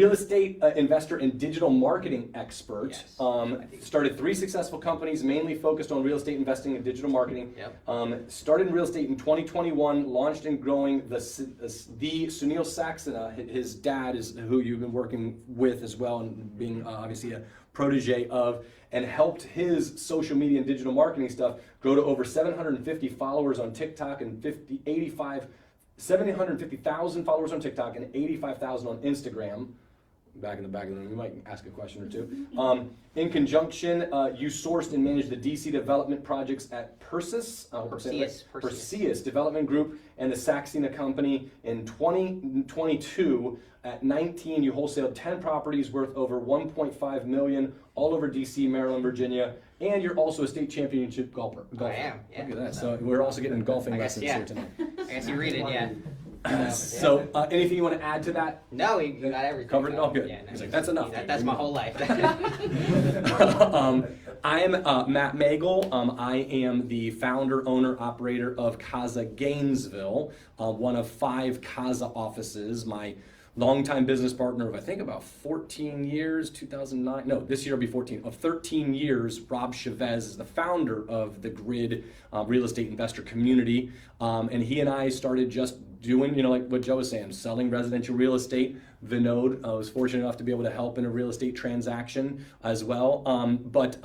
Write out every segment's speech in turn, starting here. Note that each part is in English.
real estate investor and digital marketing expert. Yes. Started 3 successful companies, mainly focused on real estate investing and digital marketing. Yep. Started in real estate in 2021, launched and growing the Sunil Saxena. His dad is who you've been working with as well, and being obviously a protege of, and helped his social media and digital marketing stuff grow to over 750 followers on TikTok and 750,000 followers on TikTok and 85,000 on Instagram. Back in the back of the room, you might ask a question or two. In conjunction, you sourced and managed the DC development projects at Perseus Development Group and the Saxena Company. In 2022, at 19, you wholesaled 10 properties worth over $1.5 million all over DC, Maryland, Virginia, and you're also a state championship golfer. I am, yeah. Look at that. So we're also getting golfing lessons yeah. here tonight. I guess you read it, yeah. So, anything you want to add to that? No, you got everything. Covered it all good. Yeah, no, He's like, that's enough. That's my whole life. I am Matt Megel. I am the founder, owner, operator of CAZA Gainesville, one of 5 CAZA offices. My longtime business partner of I think about 14 years, 2009. No, this year will be 14. Of 13 years, Rob Chavez is the founder of the Grid real estate investor community, and he and I started just doing, like what Joe was saying, selling residential real estate. Vinod was fortunate enough to be able to help in a real estate transaction as well. But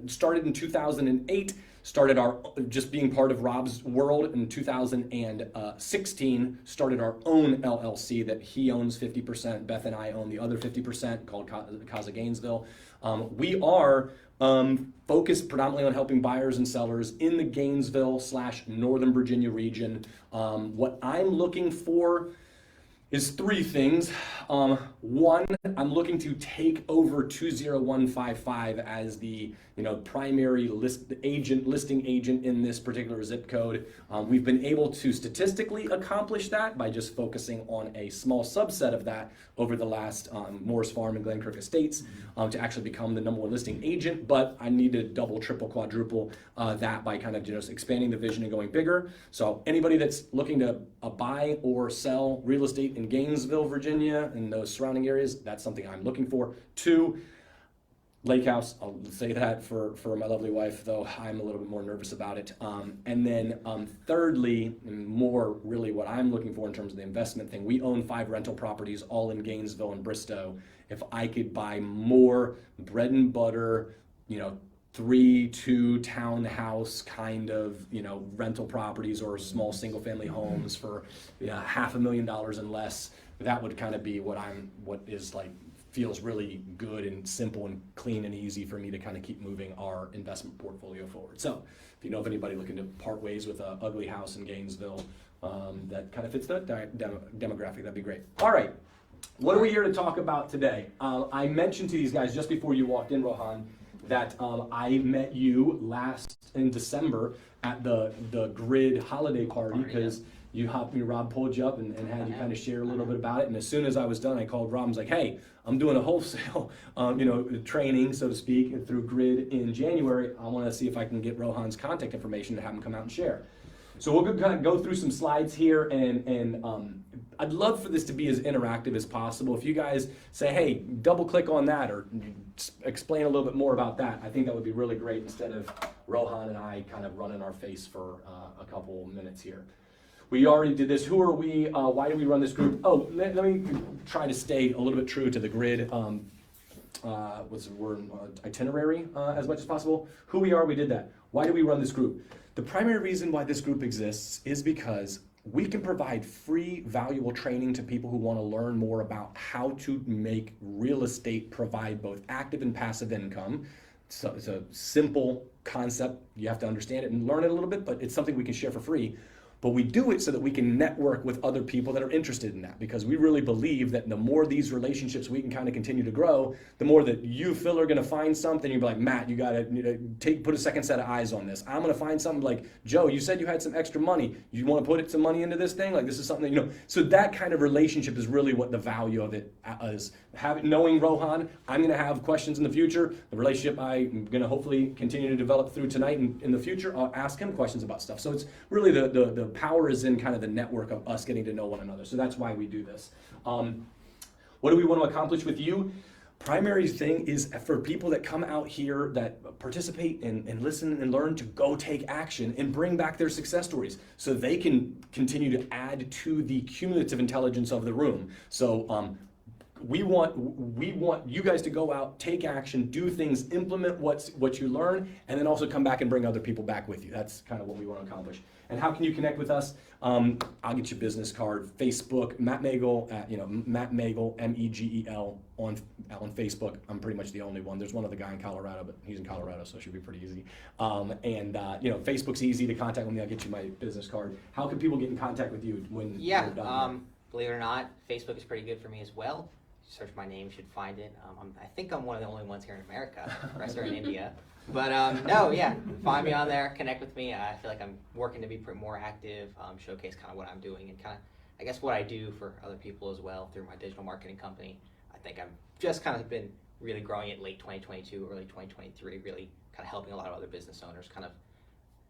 started in 2008, started our, just being part of Rob's world in 2016, started our own LLC that he owns 50%, Beth and I own the other 50%, called CAZA Gainesville. We are focused predominantly on helping buyers and sellers in the Gainesville/Northern Virginia region. What I'm looking for is 3 things. One, I'm looking to take over 20155 as the primary listing agent in this particular zip code. We've been able to statistically accomplish that by just focusing on a small subset of that over the last Morris Farm and Glenkirk Estates to actually become the #1 listing agent. But I need to double, triple, quadruple that by kind of just expanding the vision and going bigger. So anybody that's looking to buy or sell real estate in Gainesville, Virginia, and those surrounding areas, that's something I'm looking for. 2, lake house. I'll say that for my lovely wife, though I'm a little bit more nervous about it. And then thirdly, and more really what I'm looking for in terms of the investment thing, we own 5 rental properties all in Gainesville and Bristow. If I could buy more bread and butter, 3-2 townhouse kind of rental properties or small single family homes for $500,000 and less, that would kind of be what is like feels really good and simple and clean and easy for me to kind of keep moving our investment portfolio forward. So if you know of anybody looking to part ways with an ugly house in Gainesville that kind of fits that demographic, that'd be great. All right, what are we here to talk about today? I mentioned to these guys just before you walked in, Rohan, that I met you last in December at the Grid holiday party, because Rob pulled you up and had you kind of share a little bit about it. And as soon as I was done, I called Rob and was like, hey, I'm doing a wholesale training, so to speak, through Grid in January. I want to see if I can get Rohan's contact information to have him come out and share. So we'll kind of go through some slides here, and I'd love for this to be as interactive as possible. If you guys say, hey, double click on that or explain a little bit more about that, I think that would be really great instead of Rohan and I kind of running our face for a couple minutes here. We already did this. Who are we? Why do we run this group? Oh, let me try to stay a little bit true to the Grid what's the word? Itinerary as much as possible. Who we are, we did that. Why do we run this group? The primary reason why this group exists is because we can provide free, valuable training to people who want to learn more about how to make real estate provide both active and passive income. So it's a simple concept. You have to understand it and learn it a little bit, but it's something we can share for free. But we do it so that we can network with other people that are interested in that, because we really believe that the more these relationships we can kind of continue to grow, the more that you, Phil, are going to find something. You'll be like, Matt, you got to put a second set of eyes on this. I'm going to find something like, Joe, you said you had some extra money. You want to put some money into this thing? Like, this is something, So that kind of relationship is really what the value of it is. Knowing Rohan, I'm going to have questions in the future. The relationship I'm going to hopefully continue to develop through tonight and in the future, I'll ask him questions about stuff. So it's really the power is in kind of the network of us getting to know one another. So that's why we do this. what do we want to accomplish with you? Primary thing is for people that come out here that participate and listen and learn to go take action and bring back their success stories so they can continue to add to the cumulative intelligence of the room. So we want you guys to go out, take action, do things, implement what you learn, and then also come back and bring other people back with you. That's kind of what we want to accomplish. And how can you connect with us? I'll get you a business card, Facebook, Matt Megel, Matt Megel, Megel on Facebook. I'm pretty much the only one. There's one other guy in Colorado, but he's in Colorado, so it should be pretty easy. Facebook's easy to contact with me. I'll get you my business card. How can people get in contact with you when you're done? Believe it or not, Facebook is pretty good for me as well. Search my name, you should find it. I think I'm one of the only ones here in America. The rest are in India. But find me on there, connect with me. I feel like I'm working to be more active, showcase kind of what I'm doing and kind of, I guess, what I do for other people as well through my digital marketing company. I think I've just kind of been really growing it late 2022, early 2023, really kind of helping a lot of other business owners kind of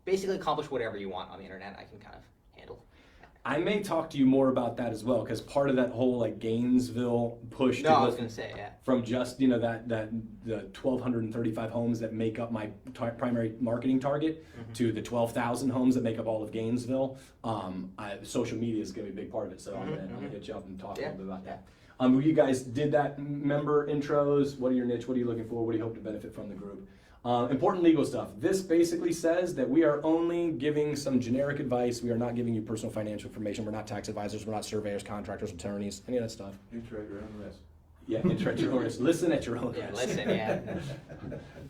basically accomplish whatever you want on the internet. I can kind of handle. I may talk to you more about that as well, because part of that whole like Gainesville push I was going to say, from just the 1,235 homes that make up my primary marketing target to the 12,000 homes that make up all of Gainesville. Social media is going to be a big part of it, so I'm going to hit you up and talk a little bit about that. You guys did that member intros. What are your niche? What are you looking for? What do you hope to benefit from the group? Important legal stuff. This basically says that we are only giving some generic advice. We are not giving you personal financial information. We're not tax advisors. We're not surveyors, contractors, attorneys, any of that stuff. Enter at your own risk. Yeah, enter at your own risk. Listen at your own risk. Listen,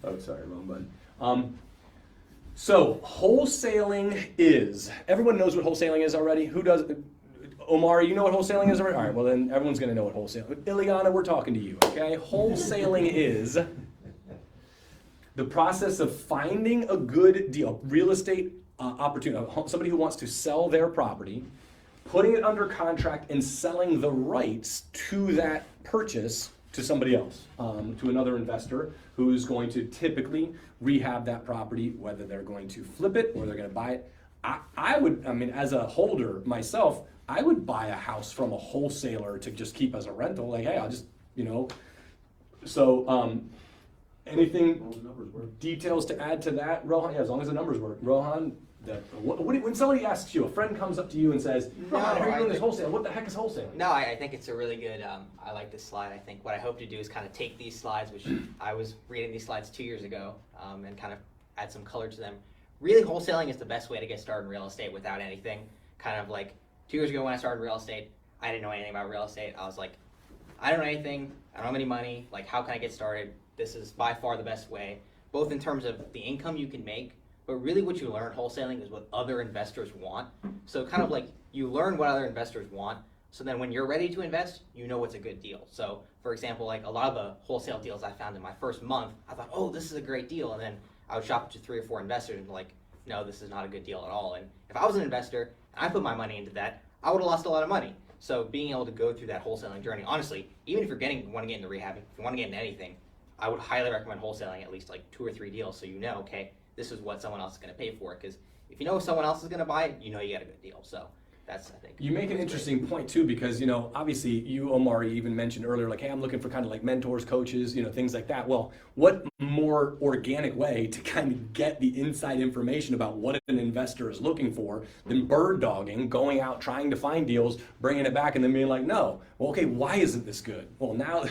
Oh, sorry, wrong button. So wholesaling is, everyone knows what wholesaling is already? Who does? Omar, you know what wholesaling is already? All right, well then everyone's going to know what wholesaling is. Ileana, we're talking to you, okay? Wholesaling is the process of finding a good deal, real estate opportunity, somebody who wants to sell their property, putting it under contract and selling the rights to that purchase to somebody else, to another investor who's going to typically rehab that property, whether they're going to flip it or they're going to buy it. I mean, as a holder myself, I would buy a house from a wholesaler to just keep as a rental. Like, hey, I'll just, so anything, details to add to that, Rohan? Yeah, as long as the numbers work. Rohan, when somebody asks you, a friend comes up to you and says, Rohan, how are you doing this wholesale? What the heck is wholesaling? No, I think it's a really good, I like this slide. I think what I hope to do is kind of take these slides, which I was reading these slides 2 years ago, and kind of add some color to them. Really, wholesaling is the best way to get started in real estate without anything. Kind of like 2 years ago when I started real estate, I didn't know anything about real estate. I was like, I don't know anything. I don't have any money. Like, how can I get started? This is by far the best way, both in terms of the income you can make, but really what you learn wholesaling is what other investors want. So kind of like you learn what other investors want, so then when you're ready to invest, you know what's a good deal. So for example, like a lot of the wholesale deals I found in my first month, I thought, oh, this is a great deal. And then I would shop to 3 or 4 investors and be like, no, this is not a good deal at all. And if I was an investor and I put my money into that, I would have lost a lot of money. So being able to go through that wholesaling journey, honestly, even if you're want to get into rehab, if you want to get into anything, I would highly recommend wholesaling at least like 2 or 3 deals so you know, okay, this is what someone else is going to pay for it. Because if you know someone else is going to buy it, you know you got a good deal. So that's, I think. You make an interesting point too, because obviously you, Omar, even mentioned earlier, like, hey, I'm looking for kind of like mentors, coaches, things like that. Well, what more organic way to kind of get the inside information about what an investor is looking for than bird dogging, going out trying to find deals, bringing it back, and then being like, no, well, okay, why isn't this good? Well, now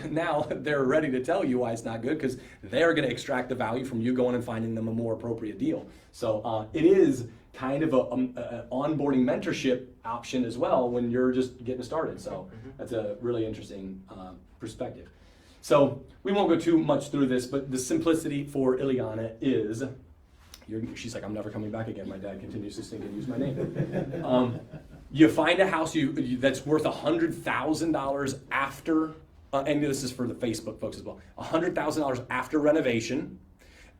they're ready to tell you why it's not good, because they're going to extract the value from you going and finding them a more appropriate deal. So it is kind of a onboarding mentorship option as well when you're just getting started. So that's a really interesting perspective. So we won't go too much through this, but the simplicity for Ileana is, she's like, I'm never coming back again. My dad continues to sing and use my name. You find a house that's worth $100,000 after, and this is for the Facebook folks as well, $100,000 after renovation,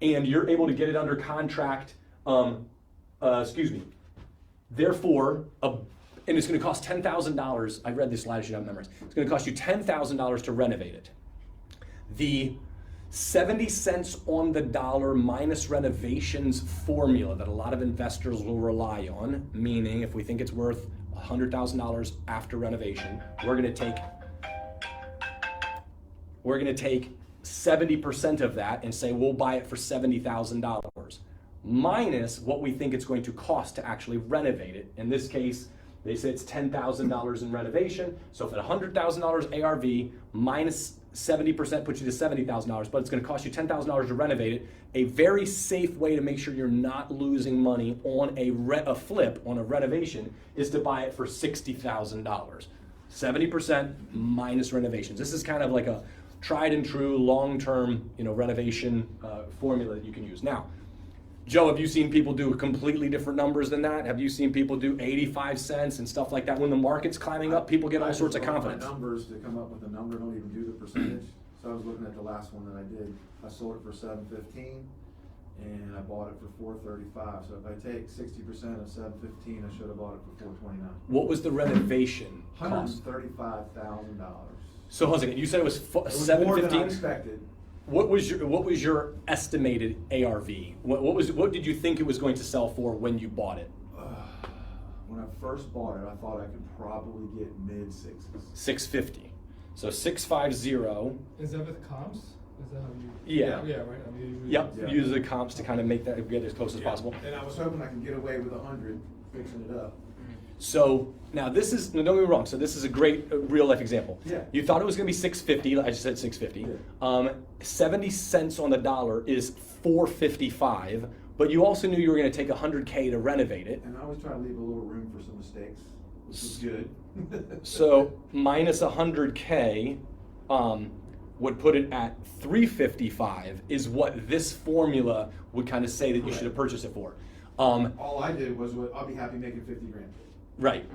and you're able to get it under contract. Therefore, and it's going to cost $10,000. I read this slide, I should have memorized. It's going to cost you $10,000 to renovate it. The 70 cents on the dollar minus renovations formula that a lot of investors will rely on, meaning if we think it's worth $100,000 after renovation, we're going to take we're going to take 70% of that and say we'll buy it for $70,000 minus what we think it's going to cost to actually renovate it. In this case, they say it's $10,000 in renovation. So if at $100,000 ARV minus 70% puts you to $70,000, but it's going to cost you $10,000 to renovate it. A very safe way to make sure you're not losing money on a flip on a renovation is to buy it for $60,000. 70% minus renovations. This is kind of like a tried and true long-term, renovation formula that you can use. Now, Joe, have you seen people do completely different numbers than that? Have you seen people do 85 cents and stuff like that? When the market's climbing up, people get all sorts of confidence. My numbers to come up with a number, don't even do the percentage. So I was looking at the last one that I did. I sold it for $7.15 and I bought it for $4.35. So if I take 60% of $7.15, I should have bought it for $4.29. What was the renovation cost? $135,000. So hold on a second. You said it was It was $7.15? more than I expected. What was your estimated ARV? What did you think it was going to sell for when you bought it? When I first bought it, I thought I could probably get mid-sixes. 650. So 650. Is that with comps? Is that how you? Yeah. Yeah, right. I mean, Yep. Yeah. Use the comps to kind of make that get as close as possible. And I was hoping I can get away with 100 fixing it up. So now this is, no, don't get me wrong, so this is a great real life example. Yeah. You thought it was gonna be 650, I just said 650. Yeah. 70 cents on the dollar is 455, but you also knew you were gonna take 100K to renovate it. And I always try to leave a little room for some mistakes, which is good. So minus 100K would put it at 355 is what this formula would kind of say that you should have purchased it for. All I did was, I'll be happy making 50 grand. Right.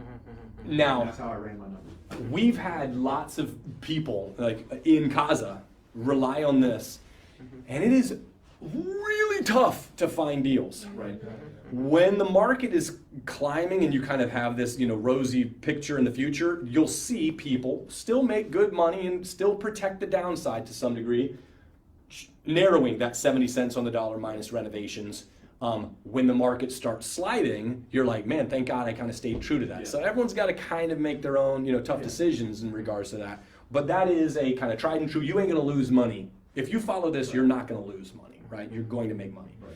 And Now, that's how I ran my numbers. we've had lots of people like in CAZA rely on this, and it is really tough to find deals. Right. When the market is climbing and you kind of have this, rosy picture in the future, you'll see people still make good money and still protect the downside to some degree, narrowing that 70 cents on the dollar minus renovations. When the market starts sliding, you're like, man, thank God I kind of stayed true to that. Yeah. So everyone's got to kind of make their own, tough decisions in regards to that. But that is a kind of tried and true. You ain't going to lose money. If you follow this, you're not going to lose money, right? You're going to make money. Right.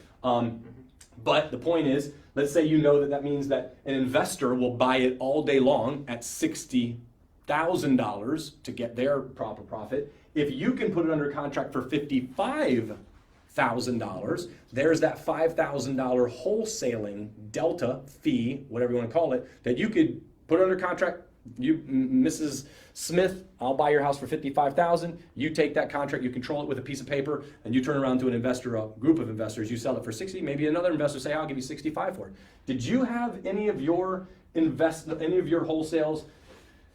But the point is, let's say you know that means that an investor will buy it all day long at $60,000 to get their proper profit. If you can put it under contract for $55,000, there's that $5,000 wholesaling delta fee, whatever you want to call it, that you could put under contract. You, Mrs. Smith, I'll buy your house for $55,000. You take that contract, you control it with a piece of paper, and you turn around to an investor, a group of investors. You sell it for 60. Maybe another investor say, "I'll give you 65 for it." Did you have any of your wholesales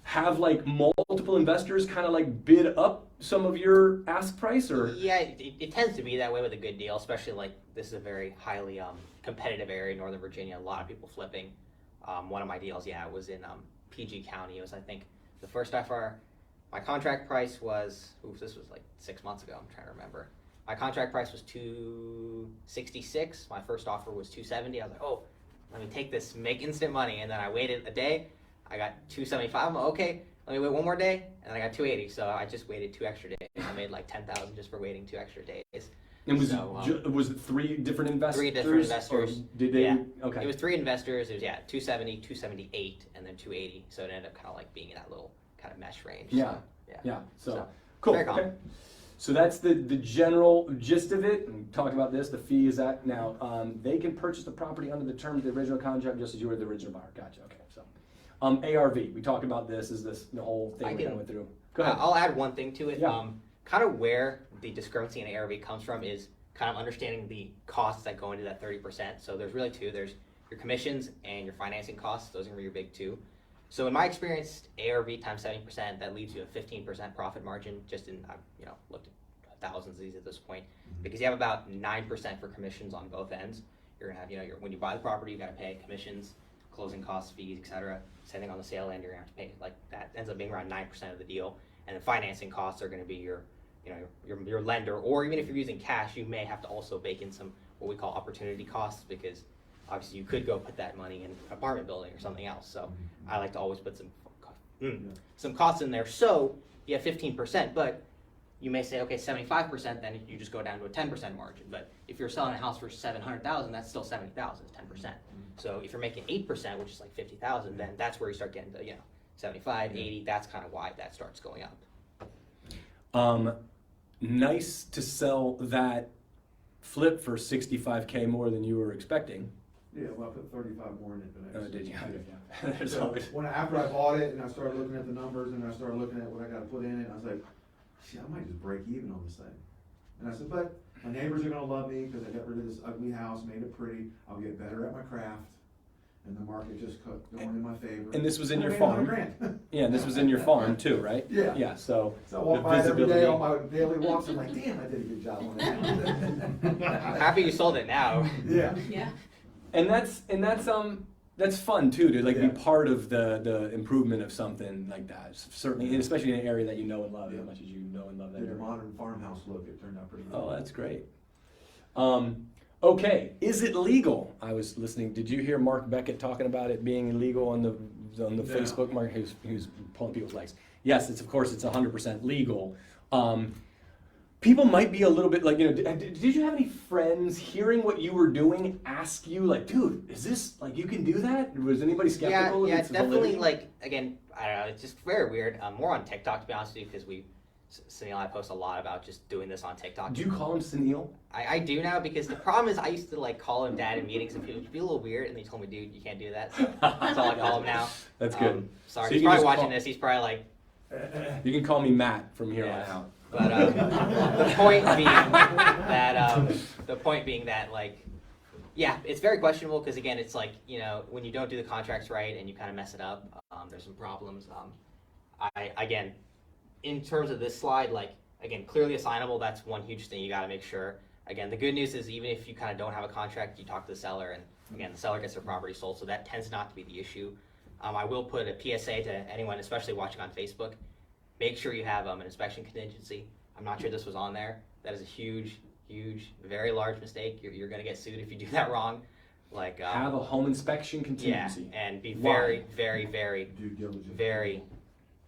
have like multiple investors kind of like bid up some of your ask price, or? Yeah, it tends to be that way with a good deal, especially like this is a very highly competitive area in Northern Virginia. A lot of people flipping. One of my deals, it was in PG County. It was, I think, the first offer. My contract price was, this was like 6 months ago. I'm trying to remember. My contract price was $266. My first offer was $270. I was like, oh, let me take this, make instant money. And then I waited a day. I got $275. I'm like, okay, let me wait one more day. And then I got $280. So I just waited 2 extra days. I made like $10,000 just for waiting 2 extra days. And So, was it 3 different investors? 3 different investors. Or did they? Yeah. Okay. It was 3 investors. It was 270, 278, and then 280. So it ended up kind of like being in that little kind of mesh range. Yeah. So, Yeah. So, So, cool. very common. Okay. So that's the general gist of it. And talk about this. The fee is that now they can purchase the property under the terms of the original contract just as you were the original buyer. Gotcha. Okay. So ARV. We talked about this. Is this the whole thing we kind of went through? Go ahead. I'll add one thing to it. Yeah. Kind of where the discrepancy in ARV comes from is kind of understanding the costs that go into that 30%. So there's really 2. There's your commissions and your financing costs. Those are gonna be your big 2. So in my experience, ARV times 70%, that leaves you a 15% profit margin. Just in, I've looked at thousands of these at this point, because you have about 9% for commissions on both ends. You're gonna have, when you buy the property, you gotta pay commissions, closing costs, fees, etc. Same thing on the sale end, you're gonna have to pay, like that ends up being around 9% of the deal. And the financing costs are gonna be your lender, or even if you're using cash, you may have to also bake in some what we call opportunity costs, because obviously you could go put that money in an apartment building or something else. So I like to always put some costs in there. So you have 15%, but you may say, okay, 75%, then you just go down to a 10% margin. But if you're selling a house for 700,000, that's still 70,000, it's 10%. So if you're making 8%, which is like 50,000, then that's where you start getting to, 75, 80, that's kind of why that starts going up. Nice to sell that flip for 65K more than you were expecting. Yeah, well, I put 35 more in it than I Oh, did you? Yeah. There's So always- after I bought it and I started looking at the numbers and I started looking at what I gotta put in it, I was like, shit, I might just break even on this thing. And I said, but my neighbors are gonna love me because I got rid of this ugly house, made it pretty, I'll get better at my craft. And the market just kept going in my favor. And this was in your I made $100 farm? grand. Yeah, this was in your farm too, right? Yeah. Yeah, so. So I walk the by it every day visibility- on my daily walks, I'm like, damn, I did a good job on I'm that. happy you sold it now. Yeah. Yeah. And that's fun too, to like Yeah. be part of the improvement of something like that. Certainly, and especially in an area that you know and love Yeah. as much as you know and love that Did a area. modern farmhouse look, it turned out pretty good. Oh, that's great. Okay, is it legal? I was listening. Did you hear Mark Beckett talking about it being illegal on the Facebook? Mark, who's pulling people's legs. Yes, it's 100% legal. People might be a little bit like, did you have any friends hearing what you were doing ask you like, dude, is this like you can do that? Was anybody skeptical? Yeah, of it's its definitely validity? like, again, I don't know, it's just very weird. More on TikTok, to be honest with you, because Sunil and I post a lot about just doing this on TikTok. Do you call him Sunil? I do now, because the problem is I used to like call him dad in meetings and people would be a little weird, and they told me, dude, you can't do that. So that's all I call him now. That's good. Sorry, So he's you can probably just watching call- this. He's probably like, You can call me Matt from here Yes. on out. but the point being that like, yeah, it's very questionable because again, it's like, when you don't do the contracts right and you kind of mess it up, there's some problems. Again, in terms of this slide, like, again, clearly assignable, that's one huge thing you got to make sure. Again, the good news is even if you kind of don't have a contract, you talk to the seller and again, the seller gets their property sold, so that tends not to be the issue. I will put a PSA to anyone, especially watching on Facebook. Make sure you have an inspection contingency. I'm not sure this was on there. That is a huge, very large mistake. You're going to get sued if you do that wrong. Like Have a home inspection contingency. yeah, and be Why? very Due diligence. very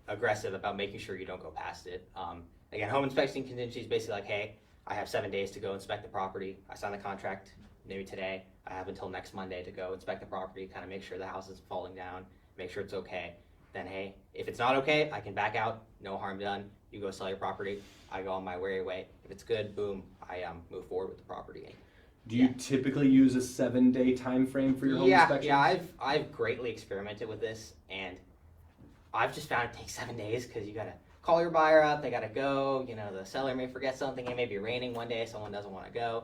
aggressive about making sure you don't go past it. Again, home inspection contingency is basically like, hey, I have 7 days to go inspect the property. I signed the contract maybe today. I have until next Monday to go inspect the property, kind of make sure the house is falling down, make sure it's okay. Then, hey, if it's not okay, I can back out, no harm done. You go sell your property, I go on my merry way. If it's good, boom, I move forward with the property. Do you typically use a 7-day time frame for your home inspection? Yeah, I've greatly experimented with this, and I've just found it takes 7 days because you gotta call your buyer up, they gotta go. The seller may forget something. It may be raining one day, someone doesn't want to go.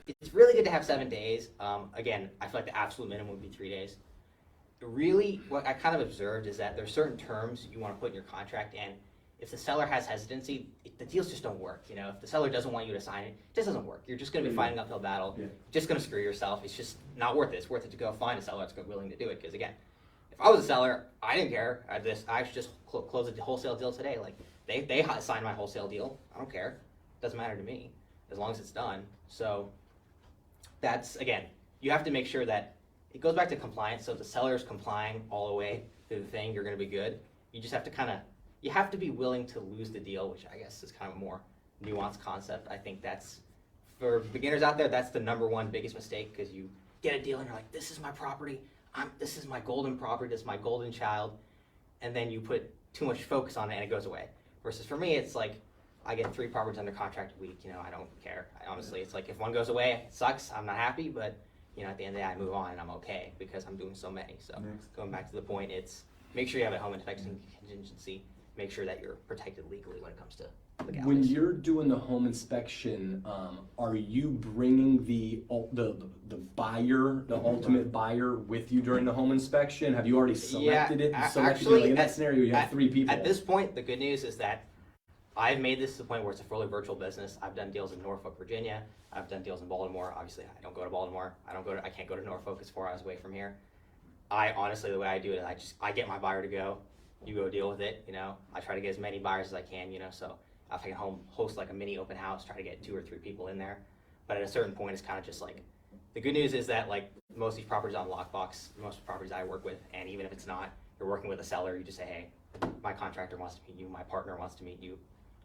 It's really good to have 7 days. Again, I feel like the absolute minimum would be 3 days. Really, what I kind of observed is that there's certain terms you want to put in your contract, and if the seller has hesitancy, the deals just don't work. If the seller doesn't want you to sign it, it just doesn't work. You're just going to be fighting an uphill battle. Yeah. Just going to screw yourself. It's just not worth it. It's worth it to go find a seller that's willing to do it. Because again, if I was a seller, I didn't care. I should just close a wholesale deal today. Like they signed my wholesale deal. I don't care. Doesn't matter to me as long as it's done. So that's, again, you have to make sure that it goes back to compliance. So if the seller is complying all the way through the thing, you're going to be good. You just have to you have to be willing to lose the deal, which I guess is kind of a more nuanced concept. I think that's, for beginners out there, that's the number one biggest mistake, because you get a deal and you're like, this is my property. This is my golden property. This is my golden child. And then you put too much focus on it and it goes away. Versus for me, it's like, I get 3 properties under contract a week. I don't care. Honestly, it's like if one goes away, it sucks. I'm not happy, but at the end of the day, I move on and I'm okay because I'm doing so many. So Next. going back to the point, it's make sure you have a home inspection contingency. Make sure that you're protected legally when it comes to legalities. When you're doing the home inspection, are you bringing the buyer, the ultimate buyer, with you during the home inspection? Have you already selected it? Yeah, Selected actually, in that scenario, you have 3 people. At this point, the good news is that I've made this to the point where it's a fully virtual business. I've done deals in Norfolk, Virginia. I've done deals in Baltimore. Obviously, I don't go to Baltimore. I can't go to Norfolk. It's 4 hours away from here. Honestly, the way I do it is I get my buyer to go. You go deal with it. I try to get as many buyers as I can. So if I can host like a mini open house, try to get 2 or 3 people in there. But at a certain point, it's kind of just like, the good news is that like most of these properties on Lockbox, most properties I work with, and even if it's not, you're working with a seller, you just say, hey, my contractor wants to meet you, my partner wants to meet you.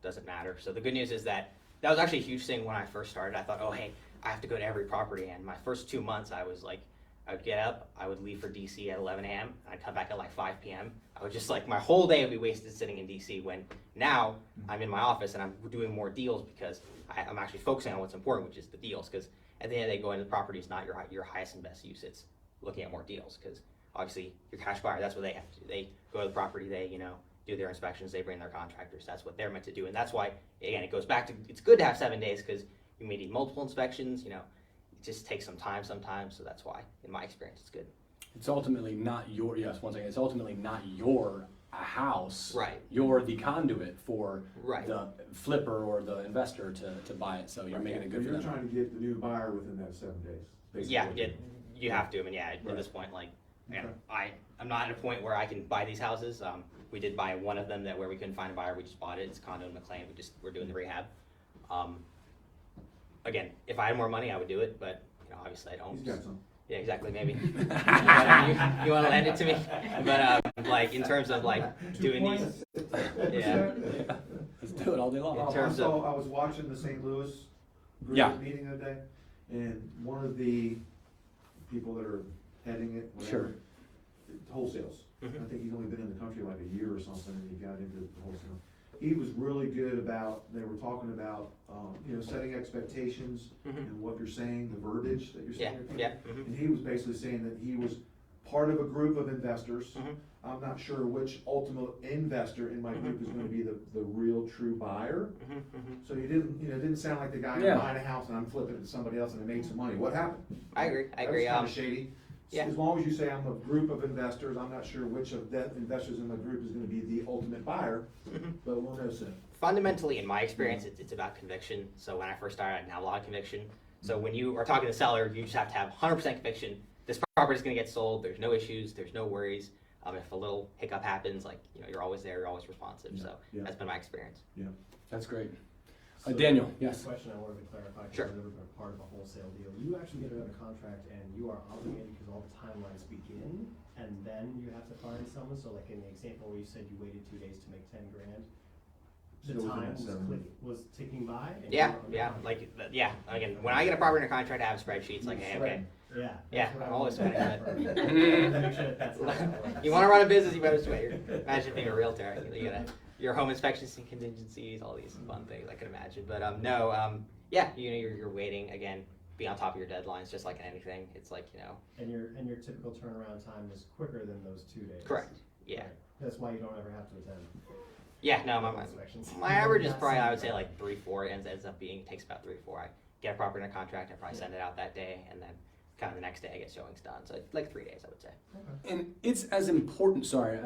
doesn't matter. So the good news is that was actually a huge thing when I first started. I thought, oh, hey, I have to go to every property. And my first 2 months, I was like, I would get up, I would leave for DC at 11 a.m. I'd come back at like 5 p.m. I would just like, my whole day would be wasted sitting in DC, when now I'm in my office and I'm doing more deals because I'm actually focusing on what's important, which is the deals. Because at the end of the day, going to the property is not your highest and best use. It's looking at more deals, because obviously your cash buyer, that's what they have to do. They go to the property, they, do their inspections, they bring their contractors. That's what they're meant to do. And that's why, again, it goes back to, it's good to have 7 days, because you may need multiple inspections, it just takes some time sometimes. So that's why, in my experience, it's good. It's ultimately not your, yes, one second, it's ultimately not your house. Right. You're the conduit for Right. the flipper or the investor to buy it, so you're making it good for You're them. trying to get the new buyer within that 7 days. basically. Yeah, you have to. I mean, at Right. this point, like, Okay. I'm not at a point where I can buy these houses. We did buy one of them where we couldn't find a buyer. We just bought it. It's a condo in McLean. We're doing the rehab. Again, if I had more money, I would do it, but obviously I don't. He's got some. Yeah, exactly. Maybe. But, you want to lend it to me? But like in terms of like doing these, yeah. Let's do it all day long. In terms of- I was watching the St. Louis group Yeah. meeting the other day, and one of the people that are heading it, whatever, wholesales. Mhm. I think he's only been in the country like a year or something, and he got into the wholesale. He was really good about, they were talking about, setting expectations Mhm. and what you're saying, the verbiage that you're Yeah, saying. yeah. Mhm. And he was basically saying that he was part of a group of investors. Mhm. I'm not sure which ultimate investor in my group is gonna be the real true buyer. Mhm. Mhm. So you didn't, it didn't sound like the guy Yeah. buying a house and I'm flipping it to somebody else and they made some money. What happened? I agree. That was kinda shady. yeah. As long as you say I'm a group of investors, I'm not sure which of the investors in my group is gonna be the ultimate buyer, Mhm. but we'll know soon. Fundamentally, in my experience, it's about conviction. So when I first started, I didn't have a lot of conviction. So when you are talking to the seller, you just have to have 100% conviction. This property is going to get sold. There's no issues. There's no worries. If a little hiccup happens, you're always there. You're always responsive. Yeah, So yeah. that's been my experience. That's great. So, Daniel, yes. Question I wanted to clarify, because Sure. I've never been a part of a wholesale deal. You actually get it under contract and you are obligated because all the timelines begin and then you have to find someone. So like in the example where you said you waited 2 days to make 10 grand, the Still within time that 7 days. was ticking by? And you Yeah, were under yeah. contract. Again, when I get a property under contract, I have spreadsheets. Like, hey, okay. Yeah. Yeah, that's what I'm I always wanted to sweating it. confirm. Make sure that that's how that works. You want to run a business, you better sweat. Imagine being a realtor. You gotta, your home inspections and contingencies, all these fun things I can imagine. But yeah, you're waiting again. Be on top of your deadlines, just like in anything. It's like And your typical turnaround time is quicker than those 2 days. correct. Yeah, Right. That's why you don't ever have to attend. yeah. No, inspections. my average is probably, I would say, like 3-4. It ends up being, takes about 3-4. I get a property under contract, I probably send it out that day, and then kind of the next day I get showings done. So like 3 days, I would say. And it's as important, sorry,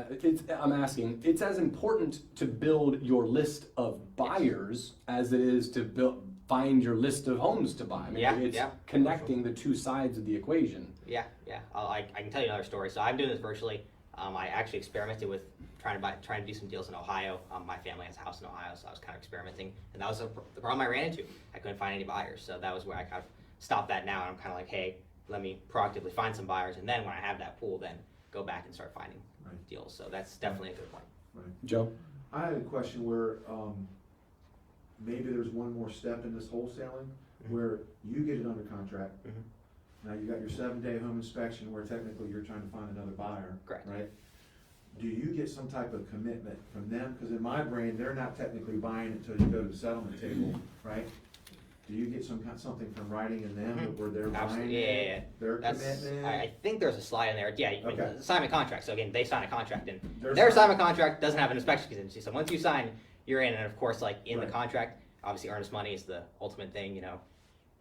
I'm asking, it's as important to build your list of buyers as it is to find your list of homes to buy. I mean, Yeah, it's yeah. connecting the two sides of the equation. Yeah, yeah. I can tell you another story. So I'm doing this virtually. I actually experimented with trying to do some deals in Ohio. My family has a house in Ohio, so I was kind of experimenting, and that was the problem I ran into. I couldn't find any buyers, so that was where I kind of stopped that now. And I'm kind of like, hey, let me proactively find some buyers, and then when I have that pool, then go back and start finding Right. deals. So that's definitely a good point. Right. Joe? I had a question where, maybe there's one more step in this wholesaling, where you get it under contract. Mhm. Now you got your 7-day home inspection where technically you're trying to find another buyer. Correct. Right? Do you get some type of commitment from them? Cause in my brain, they're not technically buying it until you go to the settlement table, right? Do you get something from writing in them Mhm. where they're buying Absolutely. Yeah, yeah, yeah. their That's, commitment? I think there's a slide in there. Yeah, you Okay. assignment contract. So again, they sign a contract, and Their their sign- assignment contract doesn't have an inspection contingency. So once you sign, you're in. And of course, like in the Right. contract, obviously earnest money is the ultimate thing.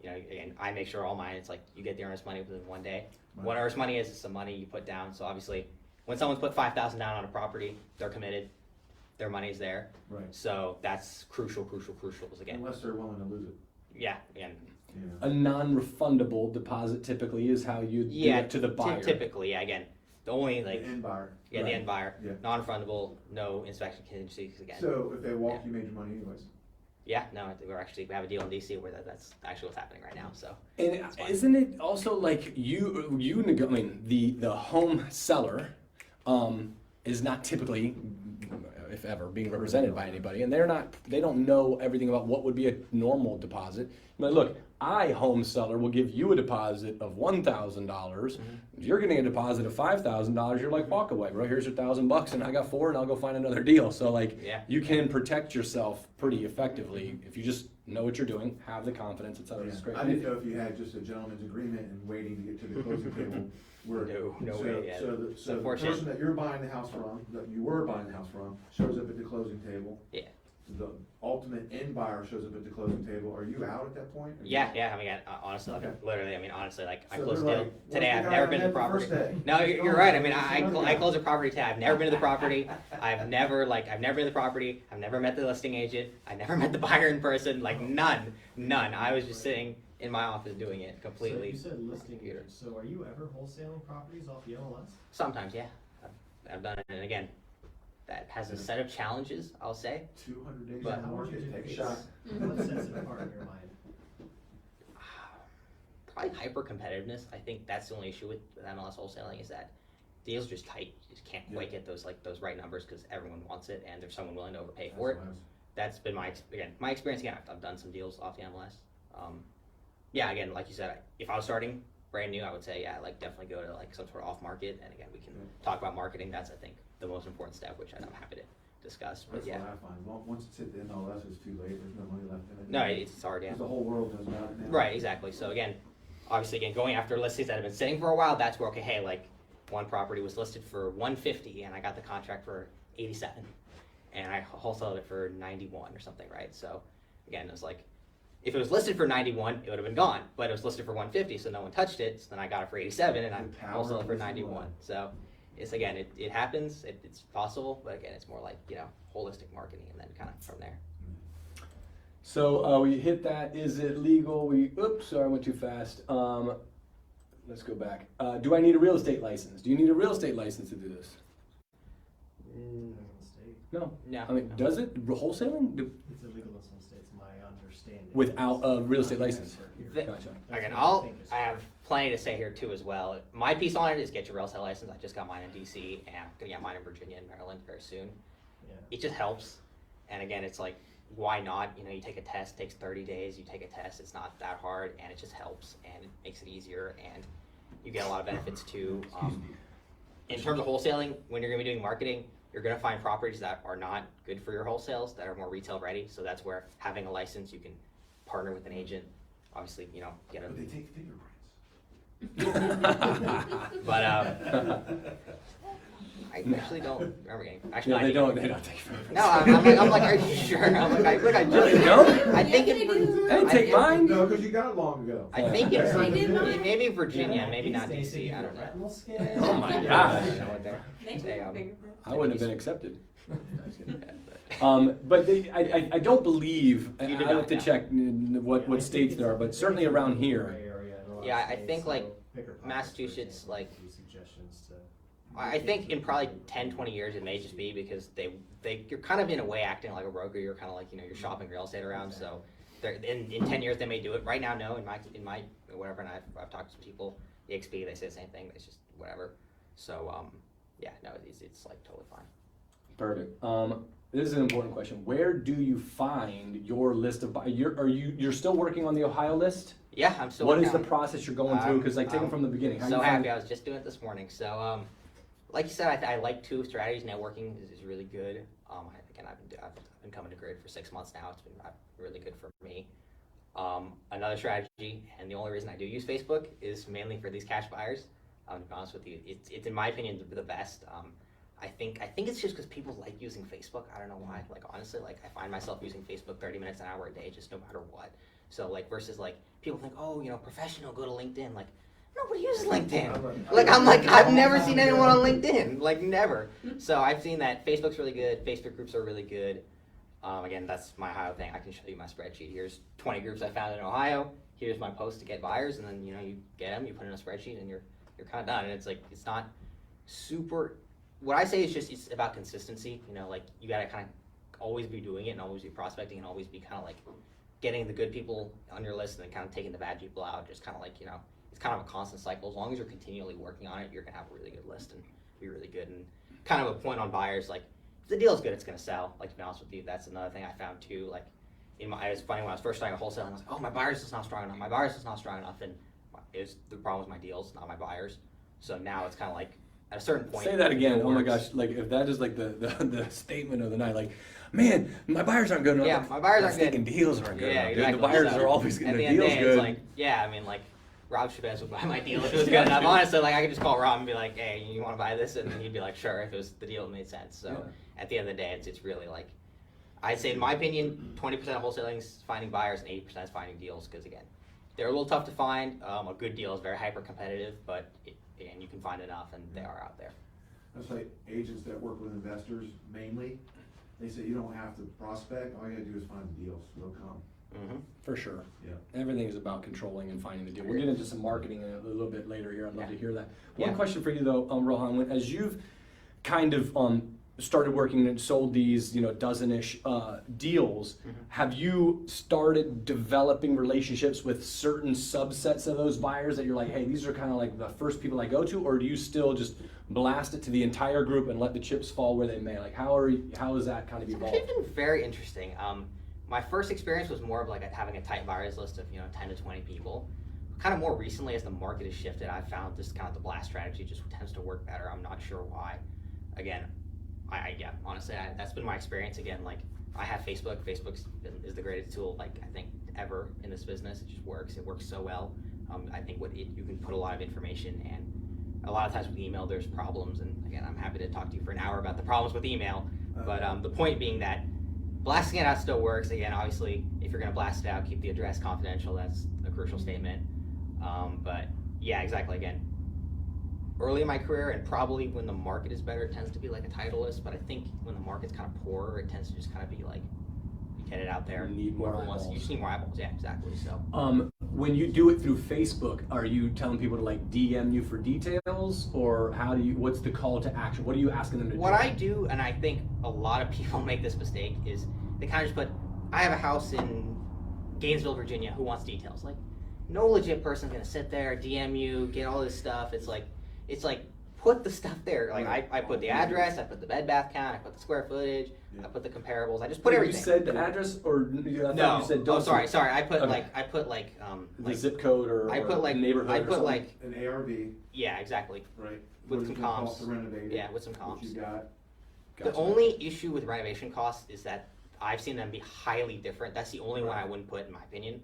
Again, I make sure all mine. It's like you get the earnest money within 1 day. Right. What earnest money is some money you put down. So obviously, when someone's put $5,000 down on a property, they're committed. Their money's there. Right. So that's crucial. Is again, Unless they're willing to lose it. yeah, again, Yeah. A non-refundable deposit typically is how you do yeah. it to the buyer. Typically, yeah. Again, the only The like. end buyer. Yeah, the Right. end buyer, Yeah. non-refundable, no inspection contingencies again. So if they walk, Yeah. you made your money anyways. Yeah, no, we have a deal in DC where that's actually what's happening right now. So And fine. isn't it also like the home seller is not typically, if ever, being represented by anybody, and they don't know everything about what would be a normal deposit. But look, I, home seller, will give you a deposit of $1,000. You're getting a deposit of $5,000. You're like, walk away, bro. Here's your $1,000, and I got 4, and I'll go find another deal. So like, you can protect yourself pretty effectively if you just know what you're doing, have the confidence, etc. It's great. I didn't know if you had just a gentleman's agreement and waiting to get to the closing table. Where, No way, yeah. So the Unfortunate. person that you're buying the house from, that you were buying the house from, shows up at the closing table. Yeah. The ultimate end buyer shows up at the closing table. Are you out at that point? Or Yeah. I mean, honestly, Okay. literally, I mean, honestly, like I So closed they're the deal like, "What's today. the I've guy never I been to the met the property. first day?" No, you're right. I mean, I Okay. closed a property today. I've never been to the property. I've never been to the property. I've never met the listing agent. I never met the buyer in person. Like none. I was just sitting in my office doing it completely. So you said listing computer. agent, so are you ever wholesaling properties off the MLS? Sometimes, yeah, I've done it, and again, that has a set of challenges. I'll say. 200 days But- on the How would you market, take a face- shot. What sets it apart in your mind? Probably hyper competitiveness. I think that's the only issue with MLS wholesaling is that deals are just tight. You just can't quite get those right numbers because everyone wants it and there's someone willing to overpay for it. That's been my experience. Again, I've done some deals off the MLS. Yeah, again, like you said, if I was starting brand new, I would say like definitely go to like some sort of off market. And again, we can talk about marketing. That's I think the most important step, which I'm happy to discuss. But That's yeah, what I find. Well, once it's hit the MLS, it's too late. There's no money left in it. no, it's hard. Yeah. Because the whole world does not now. Right, exactly. So again, obviously, again, going after listings that have been sitting for a while, that's where, okay, hey, like one property was listed for 150 and I got the contract for 87 and I wholesaled it for 91 or something, right? So again, it was like, if it was listed for 91, it would have been gone, but it was listed for 150, so no one touched it, so then I got it for 87 and I The power wholesaled it of for listing 91. well. So it's, again, it happens, it's possible, but again, it's more like, holistic marketing and then kind of from there. So we hit that. Is it legal? Oops, sorry, I went too fast. Let's go back. Do I need a real estate license? Do you need a real estate license to do this? In the state. No. No. I mean, does it? Wholesaling? It's illegal in some states, my understanding. Without a real estate license? The- Gotcha. Again, That's what I think is- I have plenty to say here too as well. My piece on it is get your real estate license. I just got mine in D.C. and I'm gonna get mine in Virginia and Maryland very soon. Yeah. It just helps. And again, it's like, why not? You take a test, takes 30 days, you take a test, it's not that hard, and it just helps, and it makes it easier, and you get a lot of benefits too. In terms of wholesaling, when you're gonna be doing marketing, you're gonna find properties that are not good for your wholesales, that are more retail ready, so that's where having a license, you can partner with an agent, obviously, get a But they take fingerprints. But I actually don't remember getting. Actually, No, I they do. don't. They don't take fingerprints. No, I'm like, are you sure? I'm like, look, I No, they just. don't? I think Yeah, in they Vir- do. Hey, take mine. No, because you got it long ago. I think Yeah. in They did mine. maybe Virginia, Yeah, maybe not these days DC. they I do don't know. retinal scan. Oh my I gosh. don't know what they're- They take they, fingerprints. I wouldn't have been accepted. Yeah, But I don't believe, I You did have not, to no. check what states there are, but certainly around Gray here. area in a lot of Yeah, I states, think, like, so bigger pockets, for Massachusetts, example, like- do suggestions to. I think in probably 10, 20 years, it may just be because you're kind of in a way acting like a broker. You're kind of like, you're shopping real estate around. So in 10 years, they may do it. Right now, no. In my whatever, and I've talked to some people, EXP, they say the same thing. It's just whatever. So yeah, no, it's like totally fine. Perfect. This is an important question. Where do you find your list of you're still working on the Ohio list? Yeah, I'm still. What is working the on it. process you're going through? Because take them I'm from the beginning. How So you find- happy. I was just doing it this morning. So like you said, I like two strategies. Networking is really good. Again, I've been coming to Grid for 6 months now. It's been really good for me. Another strategy, and the only reason I do use Facebook is mainly for these cash buyers. To be honest with you, it's in my opinion the best. I think it's just because people like using Facebook. I don't know why. Like honestly, like I find myself using Facebook 30 minutes, an hour a day, just no matter what. So like versus like people think, oh, professional, go to LinkedIn. Like nobody uses LinkedIn. Like I've never seen anyone on LinkedIn. Like never. So I've seen that Facebook's really good. Facebook groups are really good. Again, that's my Ohio thing. I can show you my spreadsheet. Here's 20 groups I found in Ohio. Here's my post to get buyers, and then you get them, you put it in a spreadsheet, and you're kind of done. And it's like it's not super. What I say is just it's about consistency. Like you gotta kind of always be doing it and always be prospecting and always be kind of like getting the good people on your list and then kind of taking the bad people out. Just kind of like it's kind of a constant cycle. As long as you're continually working on it, you're gonna have a really good list and be really good. And kind of a point on buyers, like the deal's good, it's gonna sell. Like, to be honest with you, that's another thing I found too. Like, it was funny when I was first starting a wholesale, and I was like, oh, my buyers is not strong enough. My buyers is not strong enough, and the problem was my deals, not my buyers. So now it's kind of like at a certain point. Say that again. it Oh my works. gosh! Like if that is like the statement of the night, like, man, my buyers aren't good enough. Yeah, my buyers aren't good. Thinking deals aren't good Yeah, enough. exactly. Dude, the buyers So, are always getting at the the end of deals the day, good. It's like, yeah, I mean, like, Rob Chavez would buy my deal if it was good enough. Honestly, like, I could just call Rob and be like, hey, you want to buy this? And he'd be like, sure, if it was the deal that made sense. So at the end of the day, it's really like, I'd say in my opinion, 20% of wholesaling is finding buyers and 80% is finding deals, because again, they're a little tough to find. A good deal is very hyper competitive, but again, you can find enough, and they are out there. That's like agents that work with investors mainly, they say you don't have to prospect, all you gotta do is find the deals, they'll come. Mm-hmm. For sure. Yeah. Everything is about controlling and finding the deal. We'll get into some marketing a little bit later here. I'd love to hear that. One Yeah. question for you though, Rohan, as you've kind of started working and sold these, dozen-ish deals, have you started developing relationships with certain subsets of those buyers that you're like, hey, these are kind of like the first people I go to, or do you still just blast it to the entire group and let the chips fall where they may? Like, how has that kind of It's evolved? actually been very interesting. My first experience was more of like having a tight buyers list of 10 to 20 people. Kind of more recently, as the market has shifted, I've found this kind of the blast strategy just tends to work better. I'm not sure why. Again, honestly, that's been my experience. Again, like, I have Facebook. Facebook is the greatest tool, like, I think, ever in this business. It just works. It works so well. I think you can put a lot of information, and a lot of times with email, there's problems. And again, I'm happy to talk to you for an hour about the problems with email. But the point being that blasting it out still works. Again, obviously, if you're going to blast it out, keep the address confidential. That's a crucial statement. But yeah, exactly. Again, early in my career, and probably when the market is better, it tends to be like a title list. But I think when the market's kind of poorer, it tends to just kind of be like, you get it out there. You need more Whoever eyeballs. You just need more eyeballs. Yeah, exactly. So. When you do it through Facebook, are you telling people to like DM you for details, or what's the call to action? What are you asking them to do? What I do, and I think a lot of people make this mistake, is they kind of just put, I have a house in Gainesville, Virginia, who wants details? Like, no legit person's gonna sit there, DM you, get all this stuff. It's like, put the stuff there. Like, I put the address, I put the bed bath count, I put the square footage, I put the comparables, I just put everything. You said the address, or I thought No. you said Oh, sorry. I put Okay. the zip code or I put like neighborhood. I or put something? like An ARV, yeah, exactly. right? With What some it's gonna cost comps. to renovate it, Yeah, with some what comps. you got. The Gotcha. only issue with renovation costs is that I've seen them be highly different. That's the only one I wouldn't put, in my opinion.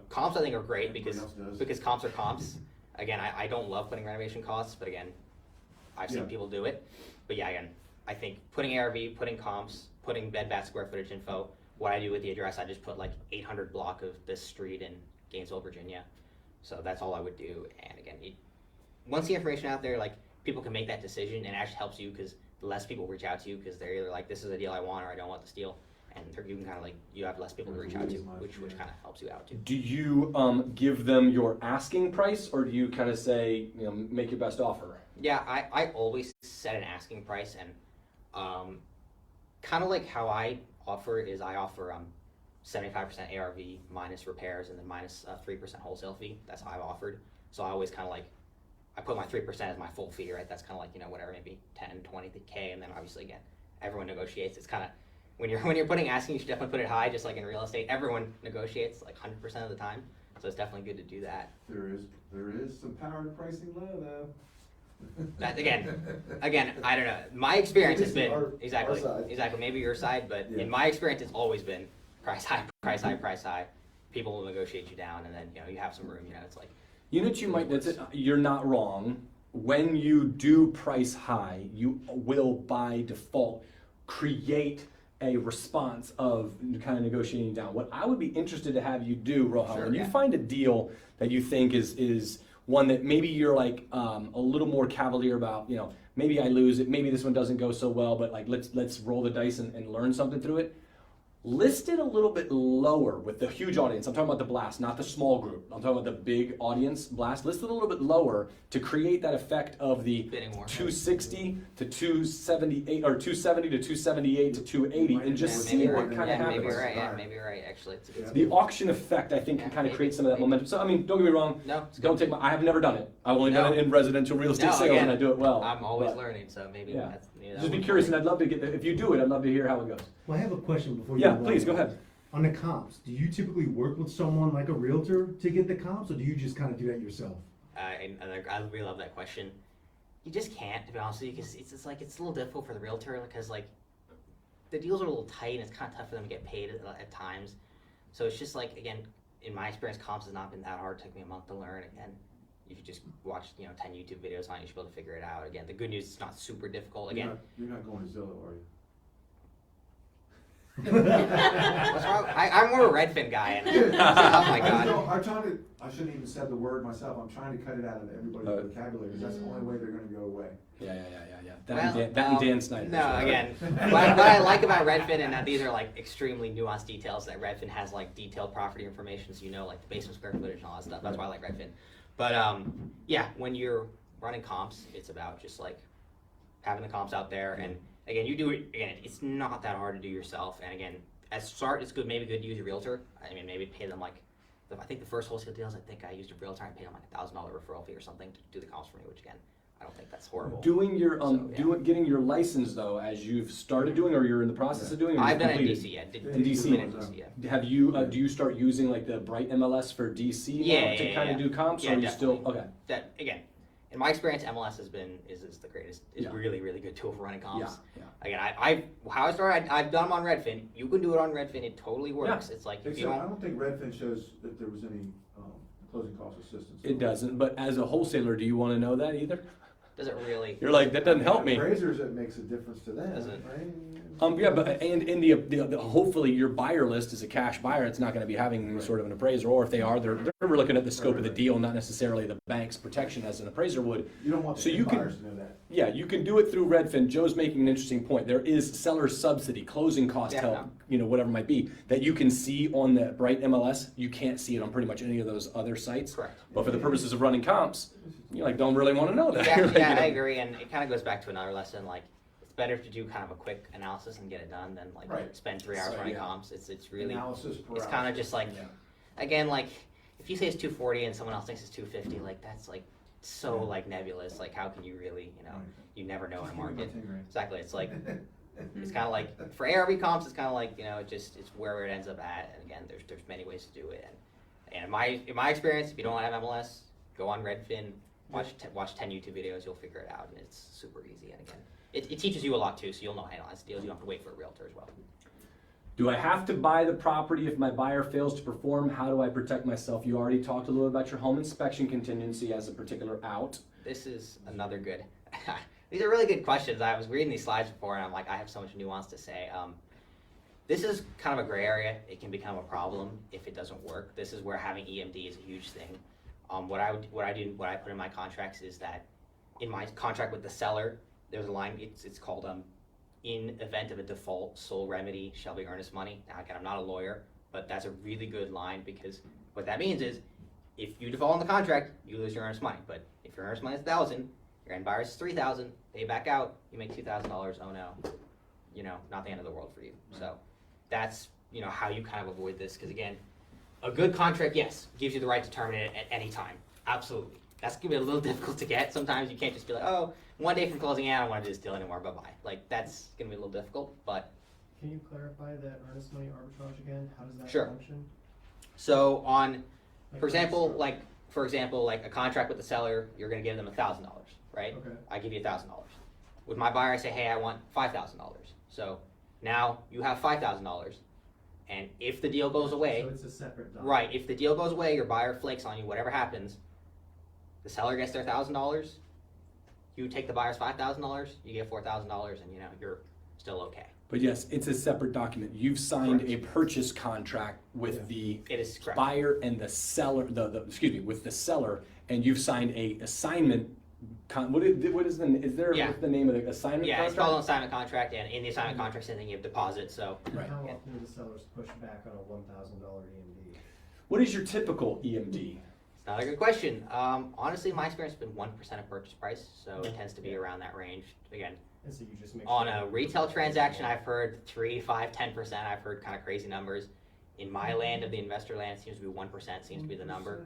Comps I think are great Everybody because else does. comps are comps. Again, I don't love putting renovation costs, but again, I've seen Yeah. people do it. But yeah, again, I think putting ARV, putting comps, putting bed bath square footage info. What I do with the address, I just put like 800 block of this street in Gainesville, Virginia. So that's all I would do. And again, once the information out there, like, people can make that decision, and it actually helps you because the less people reach out to you because they're either like, this is a deal I want, or I don't want this deal. And you can kind of like, you have less people to reach out to, which kind of helps you out too. Do you give them your asking price, or do you kind of say, make your best offer? Yeah, I always set an asking price, and kind of like how I offer is I offer 75% ARV minus repairs and then minus 3% wholesale fee. That's how I've offered. So I always kind of like, I put my 3% as my full fee, right? That's kind of like, whatever, maybe 10, 20K, and then obviously again, everyone negotiates. It's kind of, when you're putting asking, you should definitely put it high, just like in real estate. Everyone negotiates like 100% of the time, so it's definitely good to do that. There is some power to pricing low though. That again, I don't know. My experience has been Our exactly, side. maybe your side, but Yeah. in my experience, it's always been price high, price high, price high. People will negotiate you down, and then you have some room. It's like, You know what you might, you're not wrong. When you do price high, you will by default create a response of kind of negotiating down. What I would be interested to have you do, Rohan, Sure, when you yeah. find a deal that you think is one that maybe you're like a little more cavalier about, maybe I lose it, maybe this one doesn't go so well, but like let's roll the dice and learn something through it. list it a little bit lower with the huge audience. I'm talking about the blast, not the small group. I'm talking about the big audience blast. List it a little bit lower to create that effect of the Bidding war. 260 to 278 or 270 to 278 to 280 and just Yeah, see maybe what right. kind of Yeah, happens. maybe you're right. Yeah, maybe you're right. Actually, it's a good. The auction effect, I think, can Yeah, kind of maybe, create some of that maybe. momentum. So, I mean, don't get me wrong. No, it's Don't good. take my. I have never done it. I've only done No. it in residential real estate No, sales, again, and I do it well. I'm always But, learning, so maybe yeah. that's maybe that Just be would curious, work. and I'd love to get. If you do it, I'd love to hear how it goes. Well, I have a question before you. Yeah, move please on. go ahead. On the comps, do you typically work with someone like a realtor to get the comps, or do you just kind of do that yourself? I really love that question. You just can't, to be honest with you, because it's like it's a little difficult for the realtor because like the deals are a little tight and it's kind of tough for them to get paid at times. So it's just like, again, in my experience, comps has not been that hard. It took me a month to learn. Again, you could just watch 10 YouTube videos on it, you should be able to figure it out. Again, the good news is it's not super difficult. Again, You're not going to Zillow, are you? what's wrong? I'm more a Redfin guy. And, oh my god. I'm trying to, I shouldn't even said the word myself, I'm trying to cut it out of everybody's vocabulary, because that's the only way they're gonna go away. Yeah. Well, That and Dan Snyder. No, again, what I like about Redfin, and these are like extremely nuanced details, that Redfin has like detailed property information, so you know like the basement square footage and all that stuff. That's why I like Redfin. But yeah, when you're running comps, it's about just like having the comps out there, and again, you do it. Again, it's not that hard to do yourself. And again, as start, it's good. Maybe good to use a realtor. I mean, maybe pay them like. I think the first wholesale deals, I think I used a realtor and paid them like $1,000 referral fee or something to do the comps for me, which again, I don't think that's horrible. Doing your So, yeah. getting your license though, as you've started doing, or you're in the process of doing, or I've you've done it in completed? DC, yeah. In DC. Been in DC, yeah. Have you? Do you start using like the Bright MLS for DC now Yeah, to yeah, kind yeah. of do comps, Yeah, or are you still definitely. okay? That again, in my experience, MLS has been is the greatest. Is Yeah. really good tool for running comps. Yeah. Again, how I started, I've done them on Redfin. You can do it on Redfin. It totally works. It's like if you Except, I don't. don't think Redfin shows that there was any, closing cost assistance. It doesn't. But as a wholesaler, do you want to know that either? Does it really? You're like, that doesn't help me. Appraisers, it makes a difference to them, Does it? right? Yeah, but and in the hopefully your buyer list is a cash buyer. It's not going to be having any sort of an appraiser, or if they are, they're looking at the scope of the deal, not necessarily the bank's protection as an appraiser would. You don't want So the you can- buyers to know that. Yeah, you can do it through Redfin. Joe's making an interesting point. There is seller subsidy, closing cost Yeah, help, no. whatever it might be, that you can see on the Bright MLS. You can't see it on pretty much any of those other sites. Correct. But for the purposes of running comps, you like don't really want to know that. Yeah, Like, yeah, I agree, and it kind of goes back to another lesson. Like, it's better to do kind of a quick analysis and get it done than like Right. spend 3 hours So, running yeah. comps. It's really Analysis it's paralysis. kind of just like Yeah. again like if you say it's 240 and someone else thinks it's 250, like that's like so like nebulous. Like how can you really you never know in a Just give me my market. 10 grand. Exactly, it's like it's kind of like for ARV comps, it's kind of like it's where it ends up at. And again, there's many ways to do it. And in my experience, if you don't have MLS, go on Redfin, watch 10 YouTube videos, you'll figure it out, and it's super easy. And again, it teaches you a lot too, so you'll know how to analyze deals. You don't have to wait for a realtor as well. Do I have to buy the property if my buyer fails to perform? How do I protect myself? You already talked a little about your home inspection contingency as a particular out. This is another good. These are really good questions. I was reading these slides before, and I'm like, I have so much nuance to say. This is kind of a gray area. It can become a problem if it doesn't work. This is where having EMD is a huge thing. What I put in my contracts is that in my contract with the seller, there's a line. It's called in event of a default, sole remedy shall be earnest money. Now again, I'm not a lawyer, but that's a really good line because what that means is if you default on the contract, you lose your earnest money. But if your earnest money is $1,000, your end buyer is $3,000, they back out, you make $2,000. Oh no, not the end of the world for you. So that's how you kind of avoid this because again, a good contract, yes, gives you the right to terminate it at any time. Absolutely. That's gonna be a little difficult to get. Sometimes you can't just be like, oh, one day from closing out, I don't want to do this deal anymore. Bye bye. Like that's gonna be a little difficult, but. Can you clarify that earnest money arbitrage again? How does that Sure. function? So on, Like, for example, like a contract with the seller, you're gonna give them $1,000, right? Okay. I give you $1,000. With my buyer, I say, hey, I want $5,000. So now you have $5,000, and if the deal goes away, So it's a separate document. right? If the deal goes away, your buyer flakes on you, whatever happens, the seller gets their $1,000. You take the buyer's $5,000, you get $4,000, and you're still okay. But yes, it's a separate document. You've signed Correct. a purchase contract with the It is correct. buyer and the seller, with the seller, and you've signed a assignment what is is there Yeah. what's the name of the assignment Yeah, it's contract? called an assignment contract, and in the assignment contract, something you have deposit. So And Right. how Yeah. often do the sellers push back on a $1,000 EMD? What is your typical EMD? it's not a good question. Honestly, my experience has been 1% of purchase price, so it tends to be around that range. Again, And so you just make on sure a that- retail transaction, I've heard 3, 5, 10%. I've heard kind of crazy numbers. In my land of the investor land, it seems to be 1% seems to be the number.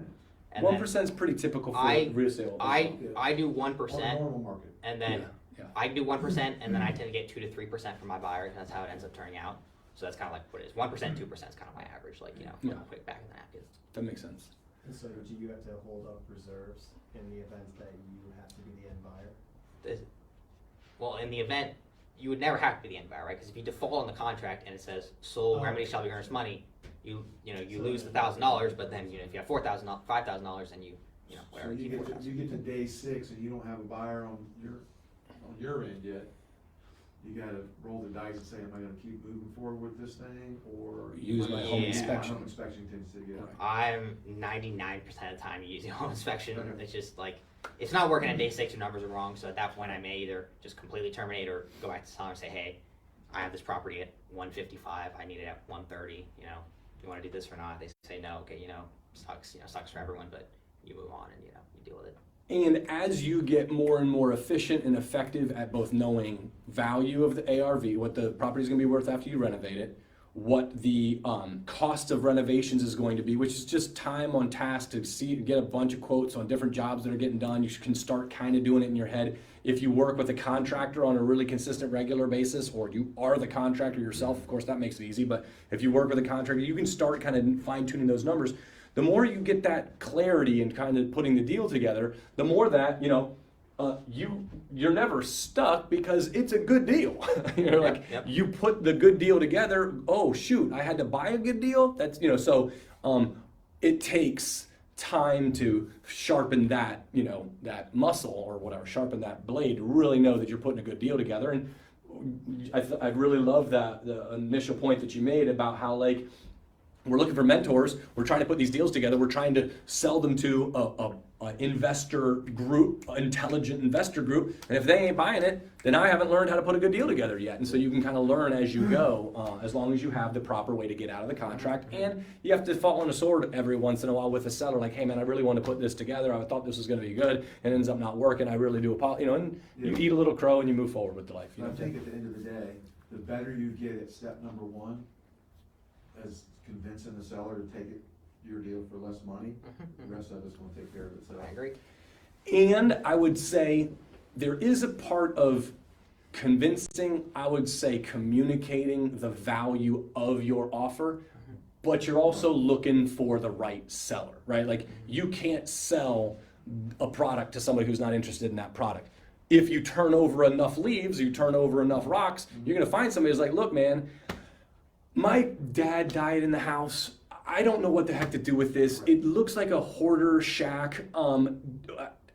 And then 1% is pretty typical for I- resale. I do On a 1%, normal market. and then Yeah, yeah. I do 1%, and then I tend to get 2 to 3% from my buyers, and that's how it ends up turning out. So that's kind of like what it is. 1%, 2% is kind of my average, like, Yeah. quick back in the napkins. That makes sense. And so do you have to hold up reserves in the event that you have to be the end buyer? Well, in the event, you would never have to be the end buyer, right? Because if you default on the contract and it says sole Oh. remedy shall be earnest money, you So lose the then- $1,000, but then if you have $4,000, $5,000, then you So whatever. you keep get to, 4,000. you get to day 6 and you don't have a buyer on your end yet. You gotta roll the dice and say, am I gonna keep moving forward with this thing, or? Use my home Yeah. inspection. Home inspection tends to get. I'm 99% of the time using home inspection. Okay. It's just like, it's not working at day 6, your numbers are wrong, so at that point I may either just completely terminate or go back to the seller and say, hey, I have this property at 155, I need it at 130, do you wanna do this or not? They say no, okay, sucks for everyone, but you move on and, you deal with it. And as you get more and more efficient and effective at both knowing value of the ARV, what the property is going to be worth after you renovate it, what the cost of renovations is going to be, which is just time on task to get a bunch of quotes on different jobs that are getting done. You can start kind of doing it in your head. If you work with a contractor on a really consistent, regular basis, or you are the contractor yourself, of course, that makes it easy. But if you work with a contractor, you can start kind of fine-tuning those numbers. The more you get that clarity and kind of putting the deal together, the more that, you're never stuck because it's a good deal. Yep. You put the good deal together. Oh shoot, I had to buy a good deal. That's it takes time to sharpen that that muscle or whatever, sharpen that blade to really know that you're putting a good deal together. And I really love that the initial point that you made about how we're looking for mentors. We're trying to put these deals together. We're trying to sell them to a investor group, intelligent investor group. And if they ain't buying it, then I haven't learned how to put a good deal together yet. And so you can kind of learn as you go, as long as you have the proper way to get out of the contract. And you have to fall on a sword every once in a while with a seller, like, hey man, I really want to put this together. I thought this was going to be good, and it ends up not working. I really do apologize. And you eat a little crow and you move forward with the life. I think at the end of the day, the better you get at step number 1, as convincing the seller to take your deal for less money, the rest of it's gonna take care of itself. I agree. And I would say there is a part of convincing, I would say communicating the value of your offer, but you're also looking for the right seller, right? Like you can't sell a product to somebody who's not interested in that product. If you turn over enough leaves, you turn over enough rocks, you're gonna find somebody who's like, look man, my dad died in the house. I don't know what the heck to do with this. It looks like a hoarder shack.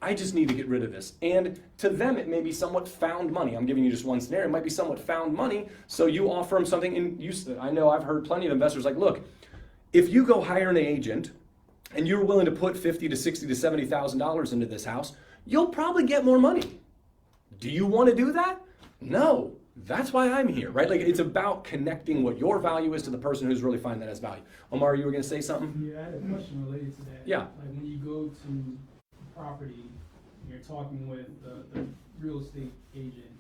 I just need to get rid of this. And to them, it may be somewhat found money. I'm giving you just one scenario. It might be somewhat found money. So you offer them something. And I know I've heard plenty of investors like, look, if you go hire an agent and you're willing to put $50,000 to $60,000 to $70,000 into this house, you'll probably get more money. Do you want to do that? No. That's why I'm here, right? Like it's about connecting what your value is to the person who's really finding that as value. Omar, you were going to say something? Yeah, I had a question related to that. Yeah. Like when you go to property, you're talking with the real estate agent.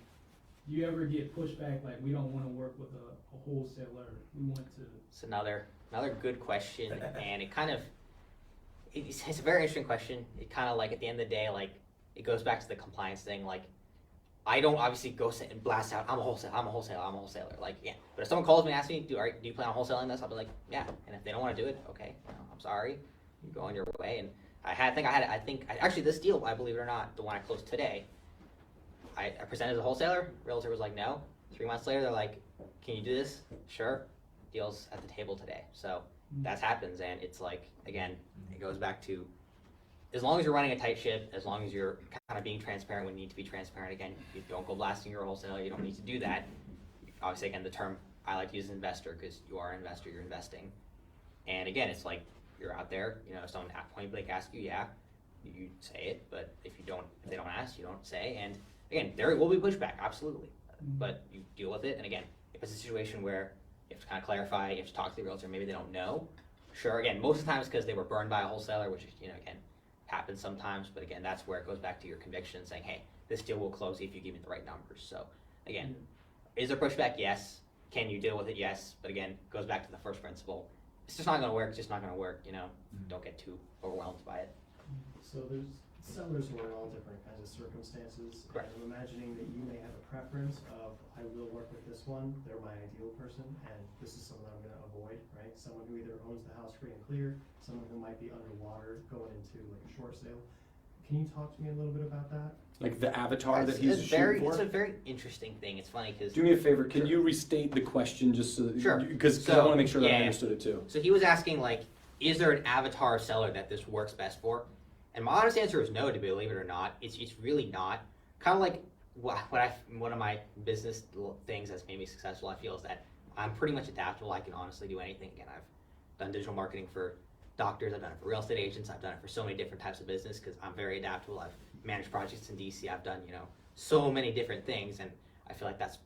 Do you ever get pushback like we don't want to work with a wholesaler? We want to. It's another good question, and it's a very interesting question. It kind of like at the end of the day, like it goes back to the compliance thing. Like I don't obviously go sit and blast out, I'm a wholesaler. Like, yeah. But if someone calls me and asks me, do you plan on wholesaling this? I'll be like, yeah. And if they don't want to do it, okay, I'm sorry. You go on your way. And actually this deal, I believe it or not, the one I closed today, I presented as a wholesaler. Realtor was like, no. 3 months later, they're like, can you do this? Sure. Deal's at the table today. So that happens. And it's like, again, it goes back to, as long as you're running a tight ship, as long as you're kind of being transparent when you need to be transparent, again, you don't go blasting your wholesaler, you don't need to do that. Obviously, again, the term I like to use is investor because you are an investor, you're investing. And again, it's like you're out there, if someone at point blank asks you, yeah, you say it, but if they don't ask, you don't say, and again, there will be pushback, absolutely, but you deal with it, and again, if it's a situation where you have to kind of clarify, you have to talk to the realtor, maybe they don't know, sure, again, most of the time it's because they were burned by a wholesaler, which is, again, happens sometimes, but again, that's where it goes back to your conviction, saying, hey, this deal will close if you give me the right numbers. So again, is there pushback? Yes. Can you deal with it? Yes. But again, it goes back to the first principle. It's just not going to work. It's just not going to work. Don't get too overwhelmed by it. So there's sellers who are in all different kinds of circumstances. Correct. And I'm imagining that you may have a preference of, I will work with this one, they're my ideal person, and this is someone I'm gonna avoid, right? Someone who either owns the house free and clear, someone who might be underwater going into like a short sale. Can you talk to me a little bit about that? Like the avatar that he's shooting for? It's a very interesting thing. It's funny because... Do me a favor, can you restate the question just so that... Sure. Because I want to make sure that I understood it too. So he was asking, like, is there an avatar seller that this works best for? And my honest answer is no, to believe it or not. It's really not. Kind of like one of my business things that's made me successful, I feel, is that I'm pretty much adaptable. I can honestly do anything. Again, I've done digital marketing for doctors. I've done it for real estate agents. I've done it for so many different types of business because I'm very adaptable. I've managed projects in DC. I've done, so many different things. And I feel like that's,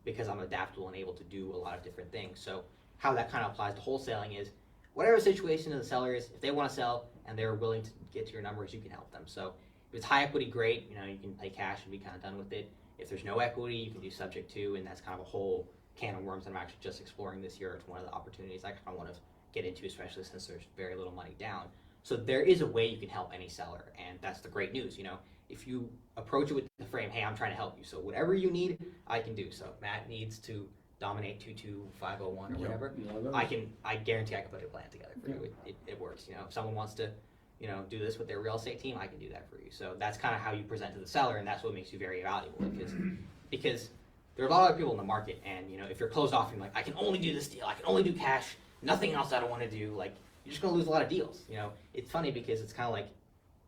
because I'm adaptable and able to do a lot of different things. So how that kind of applies to wholesaling is whatever situation the seller is, if they want to sell and they're willing to get to your numbers, you can help them. So if it's high equity, great. You can pay cash and be kind of done with it. If there's no equity, you can do subject to, and that's kind of a whole can of worms that I'm actually just exploring this year. It's one of the opportunities I kind of want to get into, especially since there's very little money down. So there is a way you can help any seller, and that's the great news. If you approach it with the frame, hey, I'm trying to help you, so whatever you need, I can do. So if Matt needs to dominate 22501 or whatever, I guarantee I can put a plan together for you. It works. If someone wants to do this with their real estate team, I can do that for you. So that's kind of how you present to the seller, and that's what makes you very valuable because there are a lot of other people in the market, and if you're closed off and like, I can only do this deal, I can only do cash, nothing else I don't want to do, like, you're just going to lose a lot of deals. It's funny because it's kind of like,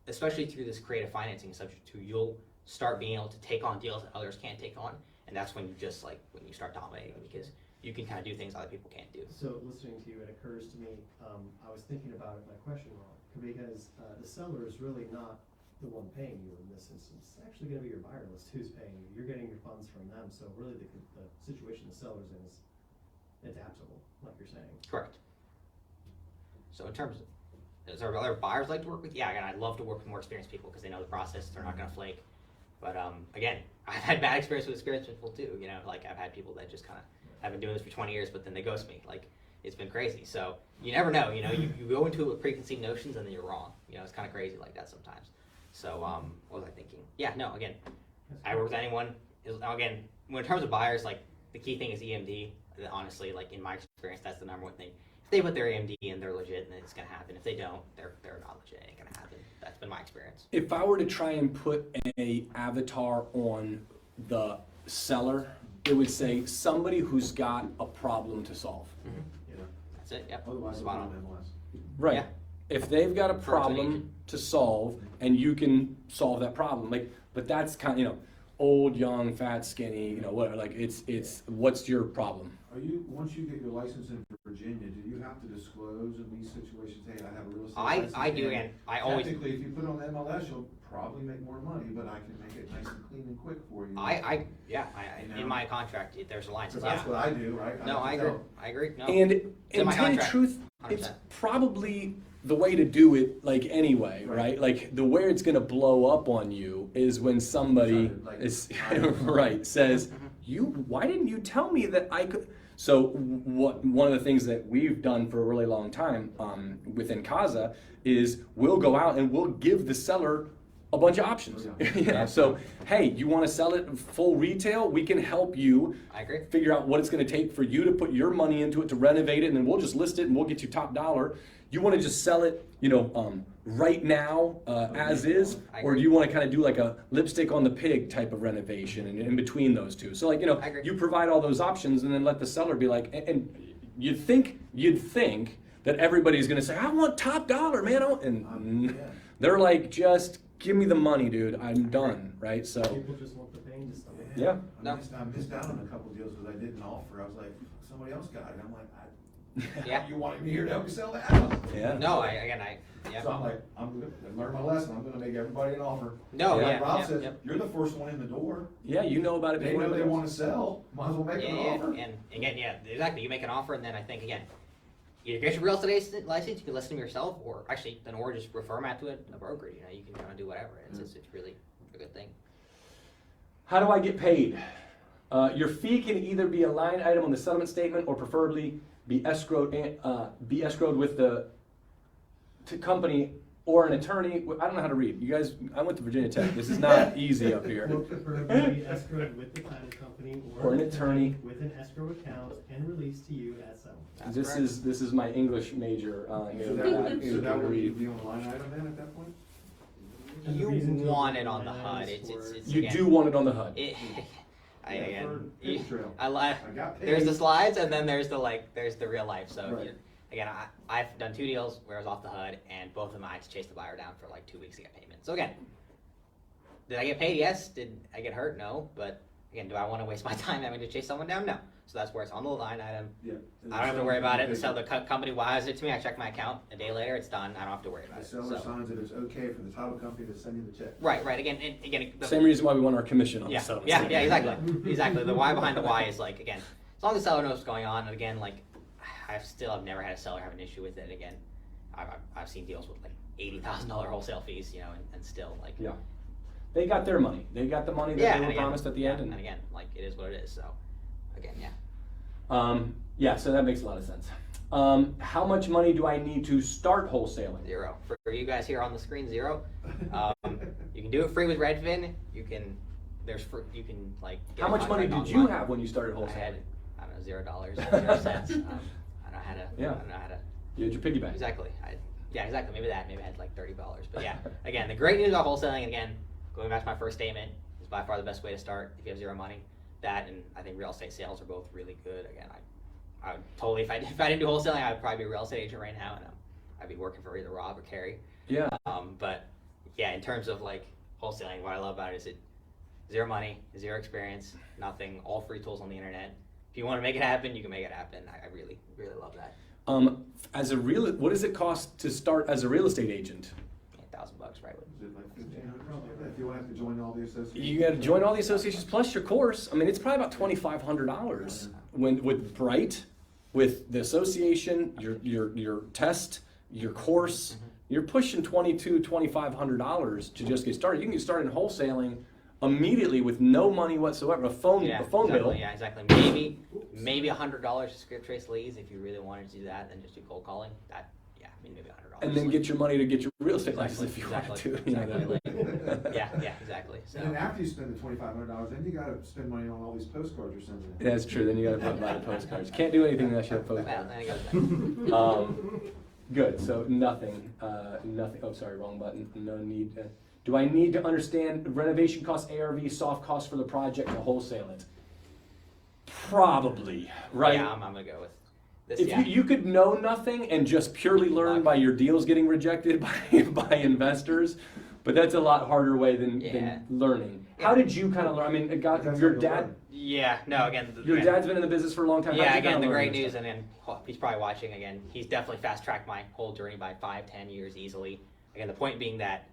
especially through this creative financing subject to, you'll start being able to take on deals that others can't take on, and that's when you start dominating, because you can kind of do things other people can't do. So listening to you, it occurs to me, I was thinking about it, my question wrong, because the seller is really not the one paying you in this instance. It's actually going to be your buyer list who's paying you. You're getting your funds from them, so really the situation the seller's in is adaptable, like you're saying. Correct. So in terms of, is there other buyers like to work with? Yeah, again, I'd love to work with more experienced people because they know the process, they're not going to flake. But again, I've had bad experience with experienced people too. Like I've had people that just kind of have been doing this for 20 years, but then they ghost me. Like, it's been crazy. So you never know. You go into it with preconceived notions and then you're wrong. It's kind of crazy like that sometimes. So what was I thinking? Yeah, no, again, I work with anyone. Again, in terms of buyers, like the key thing is EMD. Honestly, like in my experience, that's the number one thing. If they put their EMD and they're legit, then it's gonna happen. If they don't, they're not legit. It ain't gonna happen. That's been my experience. If I were to try and put a avatar on the seller, it would say somebody who's got a problem to solve. Mm-hmm. Yeah. That's it. Yep. Otherwise, it's Spot on on. MLS. Right. Yeah. If they've got a an problem agent. to solve and you can solve that problem, but that's kind of, old, young, fat, skinny, whatever, it's what's your problem? Are you, once you get your license in Virginia, do you have to disclose in these situations, hey, I have a real estate license? I do, and and I always, technically, if you put it on the MLS, you'll probably make more money, but I can make it nice and clean and quick for you. in my contract, there's a line. So that's what I do, right? No, I have to agree. tell. I agree. No. And in to my tell you the contract. truth, it's 100%. probably the way to do it, anyway, Right. right? Like, the where it's gonna blow up on you is when somebody Like, is, I- right, says, why didn't you tell me that I could? So one of the things that we've done for a really long time within CAZA is we'll go out and we'll give the seller a bunch of options. Yeah. So, hey, you want to sell it full retail? We can help you I agree. figure out what it's going to take for you to put your money into it to renovate it, and then we'll just list it and we'll get you top dollar. You want to just sell it, right now as is, I or do agree. you want to kind of do like a lipstick on the pig type of renovation and in between those two? So I agree. you provide all those options and then let the seller be like, and you'd think that everybody's going to say, I want top dollar, man. And Yeah. they're like, just give me the money, dude. I'm done, right? So, People just want the pain to stomach. yeah. No. I missed out on a couple deals because I didn't offer. I was like, somebody else got it. I'm like, Yeah. You wanted me here to help you sell that? Yeah. No, yeah. So I'm like, I'm gonna learn my lesson, I'm gonna make everybody an offer. No, Like yeah, Rob yeah, says, yep. you're the first one in the door. Yeah, you know about it They before know they anybody wanna else. sell, might as well make Yeah, an yeah, offer. and again, yeah, exactly. You make an offer, and then I think again, you get your real estate license. You can list them yourself, or actually, then or just refer them out to a broker. You know, you can kind of do whatever. It's really a good thing. How do I get paid? Your fee can either be a line item on the settlement statement, or preferably be escrowed with the company or an attorney. I don't know how to read. You guys, I went to Virginia Tech. This is not easy up here. Or preferably escrowed with the title company Or an attorney. with an escrow account and released to you as settlement. That's This correct. is my English major here. So that would be on the line item then at that point? And the You reason to want open it on the line HUD. items It's You again, do want it on the HUD. It, I Yeah, again, for paper trail. I I got paid. there's the slides, and then there's the real life. So Right. again, I've done 2 deals where I was off the HUD, and both of them I had to chase the buyer down for like 2 weeks to get payment. So again, did I get paid? Yes. Did I get hurt? No. But again, do I want to waste my time having to chase someone down? No. So that's where it's on the line item. Yeah. I don't have to worry about it. So the company wires it to me. I check my account. A day later, it's done. I don't have to worry about The it. seller So. signs that it's okay for the title company to send you the check. Right. Again, and again. Same reason why we want our commission on Yeah, the settlement yeah, statement. exactly, exactly. The why behind the why is like, again, as long as the seller knows what's going on, and again, like, I've never had a seller have an issue with it. Again, I've seen deals with like $80,000 wholesale fees, you know, and still like, Yeah. They got their money. They got the money that yeah, they and were again, promised at the end. and again, like, it is what it is. So, again, yeah. Yeah, so that makes a lot of sense. How much money do I need to start wholesaling? 0 for you guys here on the screen. 0. You can do it free with Redfin. You can like. Get How a much money contract did you online. have when you started I had, wholesaling? I don't know, $0, 0 cents. I don't know how to. Yeah. I don't know how to. You had your piggy bank. Exactly. Yeah, exactly. Maybe I had like $30. But yeah, again, the great news about wholesaling, again, going back to my first statement, is by far the best way to start if you have 0 money. That, and I think real estate sales are both really good. Again, I would totally, if I didn't do wholesaling, I would probably be a real estate agent right now, and I'd be working for either Rob or Carrie. Yeah. But yeah, in terms of like wholesaling, what I love about it is 0 money, 0 experience, nothing, all free tools on the internet. If you want to make it happen, you can make it happen. I really, really love that. What does it cost to start as a real estate agent? $1,000, right? Is it like 1,500? If you want to have to join all the associations. You got to join all the associations plus your course. I mean, it's probably about $2,500 with Bright, with the association, your test, your course. You're pushing $2,500 to just get started. You can get started in wholesaling immediately with no money whatsoever. A phone exactly, bill. Yeah, exactly. Maybe $100 to script trace leads if you really wanted to do that. Then just do cold calling. Maybe $100. And then get your money to get your real estate license if you want to. You know Exactly. that. Yeah, exactly. So. And then after you spend the $2,500, then you got to spend money on all these postcards you're sending. That's true. Then you got to buy the postcards. Can't do anything unless you have Well, postcards. then I got that. Good. So nothing. Nothing. Oh, sorry, wrong button. No need. Do I need to understand renovation costs, ARV, soft costs for the project to wholesale it? Probably. Right. Yeah, I'm gonna go with this. If you could know nothing and just purely learn by your deals getting rejected by investors, but that's a lot harder way than learning. How did you kind of learn? I mean, your dad. Yeah. No. Again. Your dad's been in the business for a long time. Yeah. How'd you Again, kinda the learn great this news, stuff? and then he's probably watching. Again, he's definitely fast tracked my whole journey by 5-10 years easily. Again, the point being that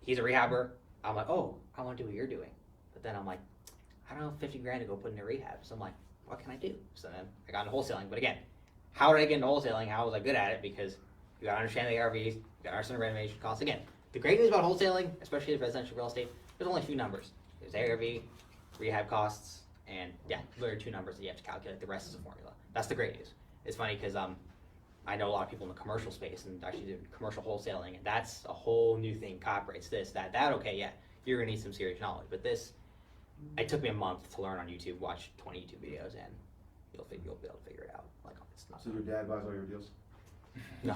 he's a rehabber. I'm like, oh, I want to do what you're doing, but then I'm like, I don't know, 50 grand to go put into rehab. So I'm like, what can I do? So then I got into wholesaling. But again, how did I get into wholesaling? How was I good at it? Because you got to understand the ARVs, you got to understand the renovation costs. Again, the great news about wholesaling, especially with residential real estate, there's only a few numbers. There's ARV, rehab costs, and literally 2 numbers that you have to calculate. The rest is a formula. That's the great news. It's funny because I know a lot of people in the commercial space and actually do commercial wholesaling, and that's a whole new thing. Cop rates, this, that, okay, yeah, you're gonna need some serious knowledge. But this, it took me a month to learn on YouTube, watch 20 YouTube videos, and you'll be able to figure it out. Like, it's not. So your dad buys all your deals? No.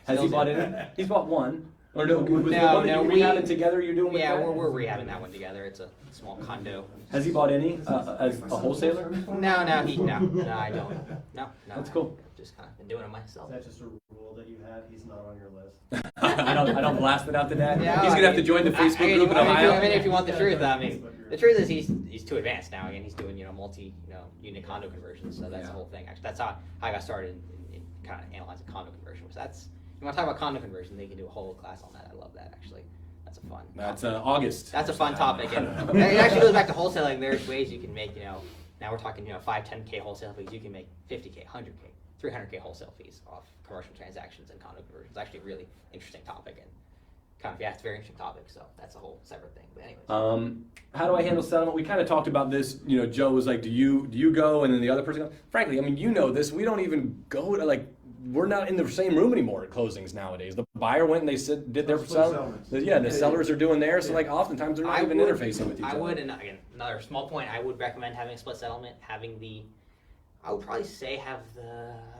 Has he bought any? He's bought one. Or no? Was the one that you we rehabbing together? You're doing with Yeah, that? we're rehabbing that one together. It's a small condo. Has he bought any as a wholesaler? No, I don't. No. That's cool. just kind of been doing it myself. Is that just a rule that you have? He's not on your list. I don't blast it out to Dad. Yeah, He's gonna have to join the Facebook group in Ohio. If you want the truth, I mean, the truth is he's too advanced now. Again, he's doing unit condo conversions. So that's the whole thing. Actually, that's how I got started in kind of analyzing condo conversion. So that's, you want to talk about condo conversion, they can do a whole class on that. I love that actually. That's a fun. That's August. That's a fun topic, and it actually goes back to wholesaling. There's ways you can make, now we're talking, 5, 10K wholesale fees. You can make 50K, 100K, 300K wholesale fees off commercial transactions and condo conversions. It's actually a really interesting topic, and kind of, it's a very interesting topic. So that's a whole separate thing. But anyways. How do I handle settlement? We kind of talked about this. Joe was like, do you go? And then the other person goes. Frankly, I mean, this. We don't even go to, we're not in the same room anymore at closings nowadays. The buyer went and they did their Settlements. the sellers are doing theirs. So oftentimes they're not even interfacing with each other. I would, and again, another small point, I would recommend having a split settlement, I would probably say have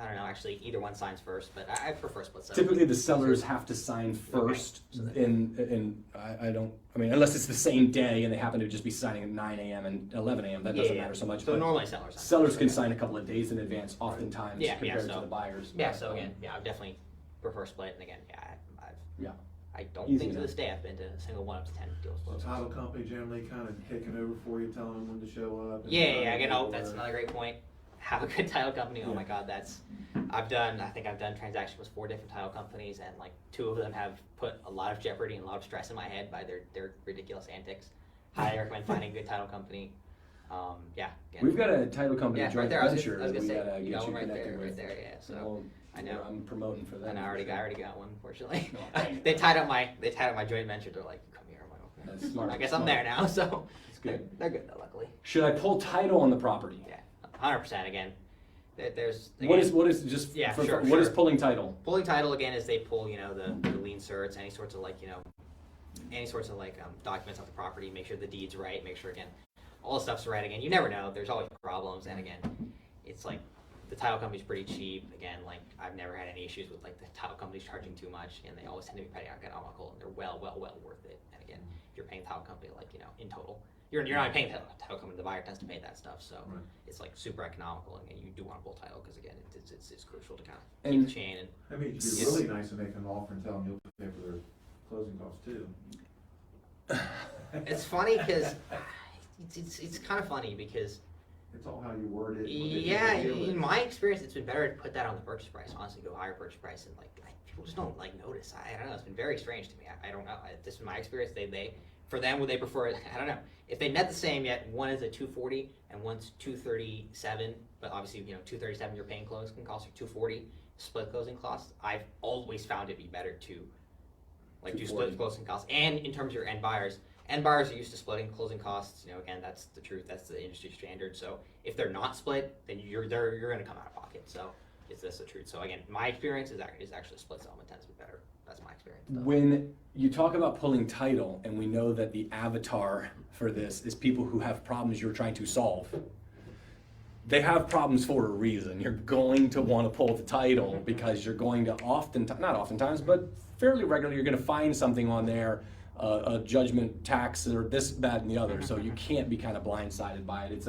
I don't know, actually either one signs first, but I prefer split settlement. Typically the sellers have to sign first unless it's the same day and they happen to just be signing at 9 a.m. and 11 a.m. That doesn't matter so much. So but normally sellers. Sellers can sign a couple of days in advance oftentimes compared so, to the buyers. Yeah, so again, I would definitely prefer split, and again, I don't Easy think to enough. this day I've been to a single one up to 10 deals. So title company generally kind of taking over for you, telling them when to show up. Again, that's another great point. Have a good title company. Oh my God, I think I've done transactions with 4 different title companies, and 2 of them have put a lot of jeopardy and a lot of stress in my head by their ridiculous antics. Highly recommend finding a good title company. Again. We've got a title company Yeah, joint right there. I was venture gonna that we say, gotta you get got you one right connected there, with. right there. Yeah, so Well, I know. I'm promoting for that. And I already got one, unfortunately. No. They tied up my joint venture. They're like, come here. I'm like, okay. That's smart. I guess I'm there now. So It's good. They're good though, luckily. Should I pull title on the property? Yeah, 100%. Again, there's What is just Yeah, for, sure, what is sure. pulling title? pulling title again is they pull the lien certs, any sorts of documents off the property, make sure the deed's right, make sure again all the stuff's right. Again, you never know. There's always problems, and again, it's the title company's pretty cheap. Again, I've never had any issues with the title companies charging too much, and they always tend to be pretty economical, and they're well worth it. And again, if you're paying the title company in total, you're not paying the title company. The buyer tends to pay that stuff, so it's super economical, and you do want to pull title because again, it's crucial to kind of keep the chain. And I mean, it'd be really nice to make an offer and tell them you'll pay for their closing costs too. it's funny because it's kind of funny because. It's all how you word it. Yeah, in my experience, it's been better to put that on the purchase price. Honestly, go higher purchase price, and people just don't notice. I don't know. It's been very strange to me. I don't know. This is my experience. For them, would they prefer it? I don't know. If they net the same, yet one is a 240 and one's 237, but obviously 237 you're paying closing costs, or 240 split closing costs. I've always found it be better to do split closing costs, and in terms of your end buyers. End buyers are used to splitting closing costs. Again, that's the truth. That's the industry standard. So if they're not split, then you're going to come out of pocket. So is this the truth? So again, my experience is actually split settlement tends to be better. That's my experience. When you talk about pulling title, and we know that the avatar for this is people who have problems you're trying to solve. They have problems for a reason. You're going to want to pull the title because you're going to not oftentimes, but fairly regularly, you're going to find something on there. A judgment tax or this, that, and the other. So you can't be kind of blindsided by it. It's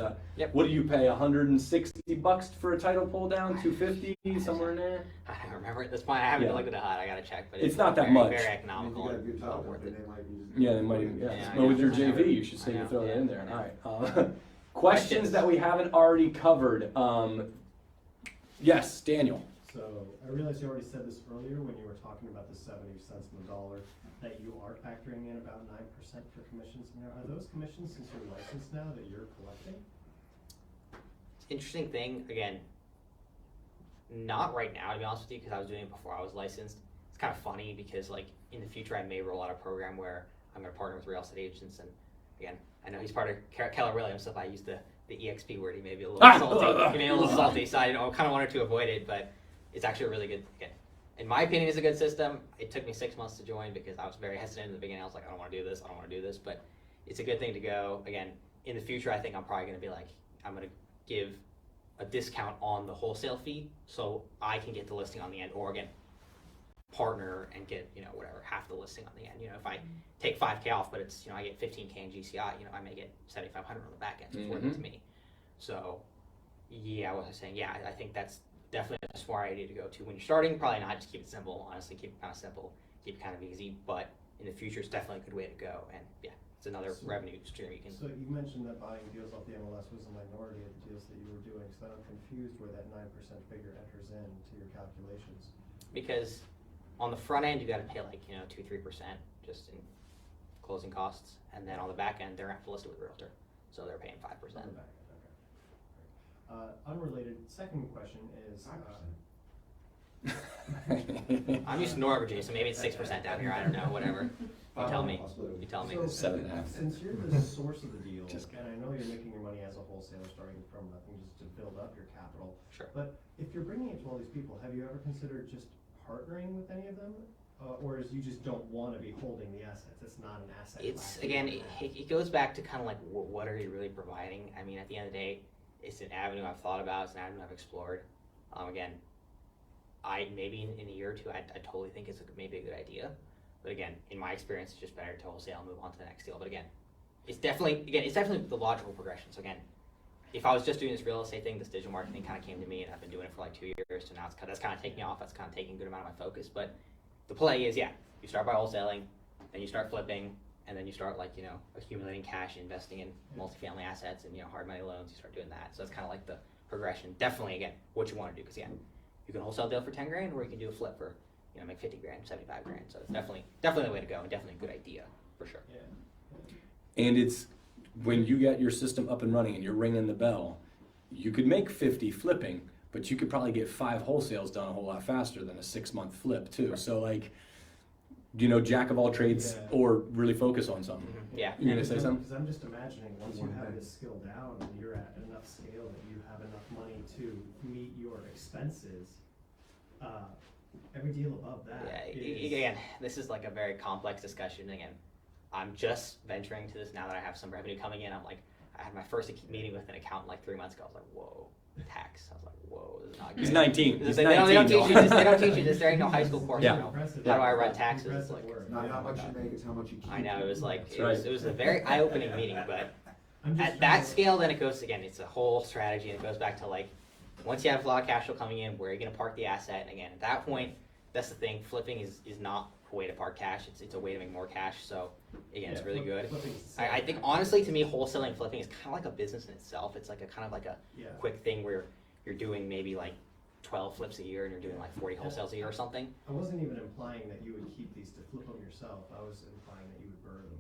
what do you pay? $160 for a title pull down? $250 somewhere in there? I don't remember at this point. I haven't looked at it hot. I gotta check, but it's not that very, much. Very If you economical. got a good title worth company, it. they might be. Yeah, they might even. Yeah, Well, with your I know. JV, you should I say you know. throw that Yeah. in there. All right. Questions that we haven't already covered. Yes, Daniel. So I realized you already said this earlier when you were talking about the 70 cents on the dollar, that you are factoring in about 9% for commissions. Now, are those commissions, since you're licensed now, that you're collecting? Interesting thing, again, not right now to be honest with you, because I was doing it before I was licensed. It's kind of funny because in the future I may roll out a program where I'm going to partner with real estate agents, and again, I know he's part of Keller Williams, so if I use the EXP word, he may be a little salty. He may be a little salty, so I kind of wanted to avoid it, but it's actually a really good, again, in my opinion, it's a good system. It took me 6 months to join because I was very hesitant in the beginning. I was like, I don't want to do this, but it's a good thing to go. Again, in the future, I think I'm probably going to be I'm going to give a discount on the wholesale fee so I can get the listing on the end, or again, partner and get, whatever, half the listing on the end. If I take 5K off, but it's, I get 15K in GCI, I may get 7,500 on the back end. So it's worth it to me. So, yeah, what I was saying, yeah, I think that's definitely a smart idea to go to when you're starting. Probably not, just keep it simple. Honestly, keep it kind of simple, keep it kind of easy. But in the future, it's definitely a good way to go. And yeah, it's another revenue stream you can. So you mentioned that buying deals off the MLS was a minority of the deals that you were doing, so I'm confused where that 9% figure enters into your calculations. Because on the front end, you got to pay like 2-3% just in closing costs, and then on the back end, they're have to list it with a realtor, so they're paying 5%. On the back end, okay. Unrelated, second question is, 5%. I'm used to Norway, so maybe it's 6% down here. I don't know. Whatever. You tell me. You tell me. so 7.5. since you're the source of the deal, Just and I know you're making your money as a wholesaler starting from nothing just to build up your capital, Sure. but if you're bringing it to all these people, have you ever considered just partnering with any of them? Or is you just don't want to be holding the assets? It's not an asset It's class again, that you have. it goes back to kind of like what are you really providing? I mean, at the end of the day, it's an avenue I've thought about. It's an avenue I've explored. Again, I maybe in a year or two, I totally think it's maybe a good idea. But again, in my experience, it's just better to wholesale and move on to the next deal. But again, it's definitely the logical progression. So again, if I was just doing this real estate thing, this digital marketing kind of came to me, and I've been doing it for like 2 years. So now that's kind of taking off. That's kind of taking a good amount of my focus. But the play is, yeah, you start by wholesaling, then you start flipping, and then you start accumulating cash, investing in multifamily assets and hard money loans. You start doing that. So that's kind of like the progression. Definitely, again, what you want to do, because you can wholesale deal for 10 grand, or you can do a flip for make 50 grand, 75 grand. So it's definitely the way to go, and definitely a good idea for sure. Yeah. And it's when you get your system up and running and you're ringing the bell, you could make 50 flipping, but you could probably get 5 wholesales done a whole lot faster than a 6-month flip too. So jack of all trades, Yeah. or really focus on something. Yeah. You're gonna say something? Because I'm just imagining, once you One have thing. this skill down and you're at enough scale that you have enough money to meet your expenses, every deal above that Yeah, is... again, this is like a very complex discussion. Again, I'm just venturing to this now that I have some revenue coming in. I had my first meeting with an accountant like 3 months ago. I was like, whoa, tax. I was like, whoa, this is not good. He's 19. He's They 19. don't teach you this. They don't teach you this. There ain't no high school course. Yeah. Impressive. How do I run taxes? It's Impressive like, work. Not Yeah. how much you make, it's how much you keep. I know, it was like, That's it was a very eye-opening meeting, but I'm just at trying that to- scale, then it goes, again, it's a whole strategy, and it goes back to once you have a lot of cash flow coming in, where are you gonna park the asset? And again, at that point, that's the thing, flipping is not a way to park cash, it's a way to make more cash, so again, it's really good. Flipping's I think honestly, to me, wholesaling and flipping is kind of like a business in itself. It's like a kind of like a Yeah. quick thing where you're doing maybe 12 flips a year, and you're doing 40 wholesales a year or something. I wasn't even implying that you would keep these to flip them yourself. I was implying that you would burn them.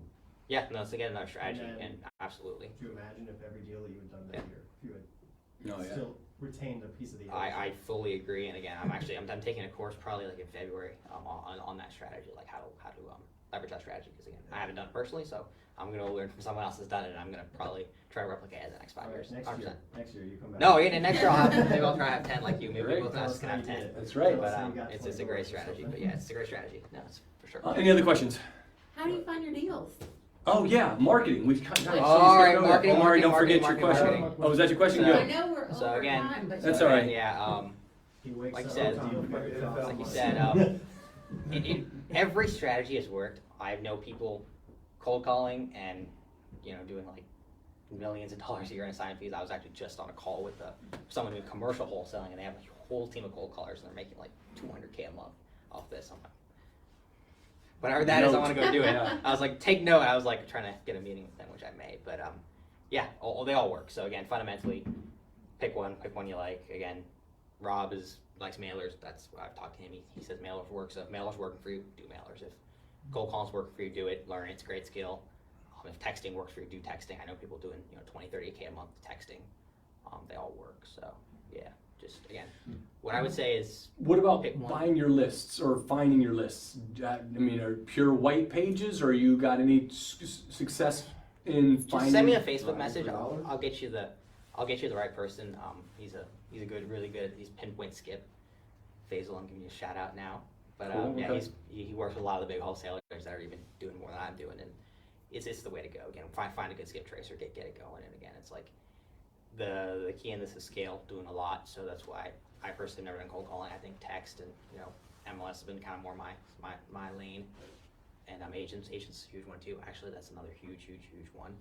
Yeah, no, it's again another strategy, And then- and absolutely. Could you imagine if every deal that you had done that Yeah. year, if you had Oh, yeah. still retained a piece of the I fully agree, and again, I'm taking a course probably in February on that strategy, how to leverage that strategy, because again, I haven't done it personally, so I'm gonna learn from someone else that's done it, and I'm gonna probably try to replicate it in the next 5 All right, years. next 100%. year you come back. No, yeah, next year maybe I'll try to have 10 like you. Maybe Great. both of us can have 10. That's right. But So you got it's 20 a great doors or strategy. something. But yeah, it's a great strategy. No, it's for sure. Any other questions? How do you find your deals? Oh yeah, marketing. We've kind of. All right, marketing, Omari, don't marketing, forget your marketing, question. Oh, is that your question? So- I Go. know we're So over again, time, but That's so all right. Yeah, He wakes Like you up said, on time, but it felt like you like- said, every strategy has worked. I know people cold calling and doing millions of dollars a year in assignment fees. I was actually just on a call with someone doing commercial wholesaling, and they have a whole team of cold callers, and they're making $200K a month off this. I'm like, whatever that is, I want to go do it. Yeah. I was like, take note. I was trying to get a meeting with them, which I made. But yeah, they all work. So again, fundamentally, pick one you like. Again, Rob likes mailers. That's what I've talked to him. He says mailers work. So if mailers working for you, do mailers. If cold calls working for you, do it. Learn it. It's a great skill. If texting works for you, do texting. I know people doing 20-30K a month texting. They all work. So yeah, just again, what I would say is What about pick one. buying your lists or finding your lists? I mean, are pure white pages, or you got any success in Just finding? send me a Facebook Buying message. for dollars? I'll get you the right person. He's a good, really good. He's pinpoint skip. Faisal, I'm giving you a shout out now. But Cool, yeah, okay. he works with a lot of the big wholesalers that are even doing more than I'm doing, and it's the way to go. Again, find a good skip tracer, get it going, and again, it's the key in this is scale, doing a lot. So that's why I personally have never done cold calling. I think text and MLS has been kind of more my lane. And agents is a huge one too. Actually, that's another huge one.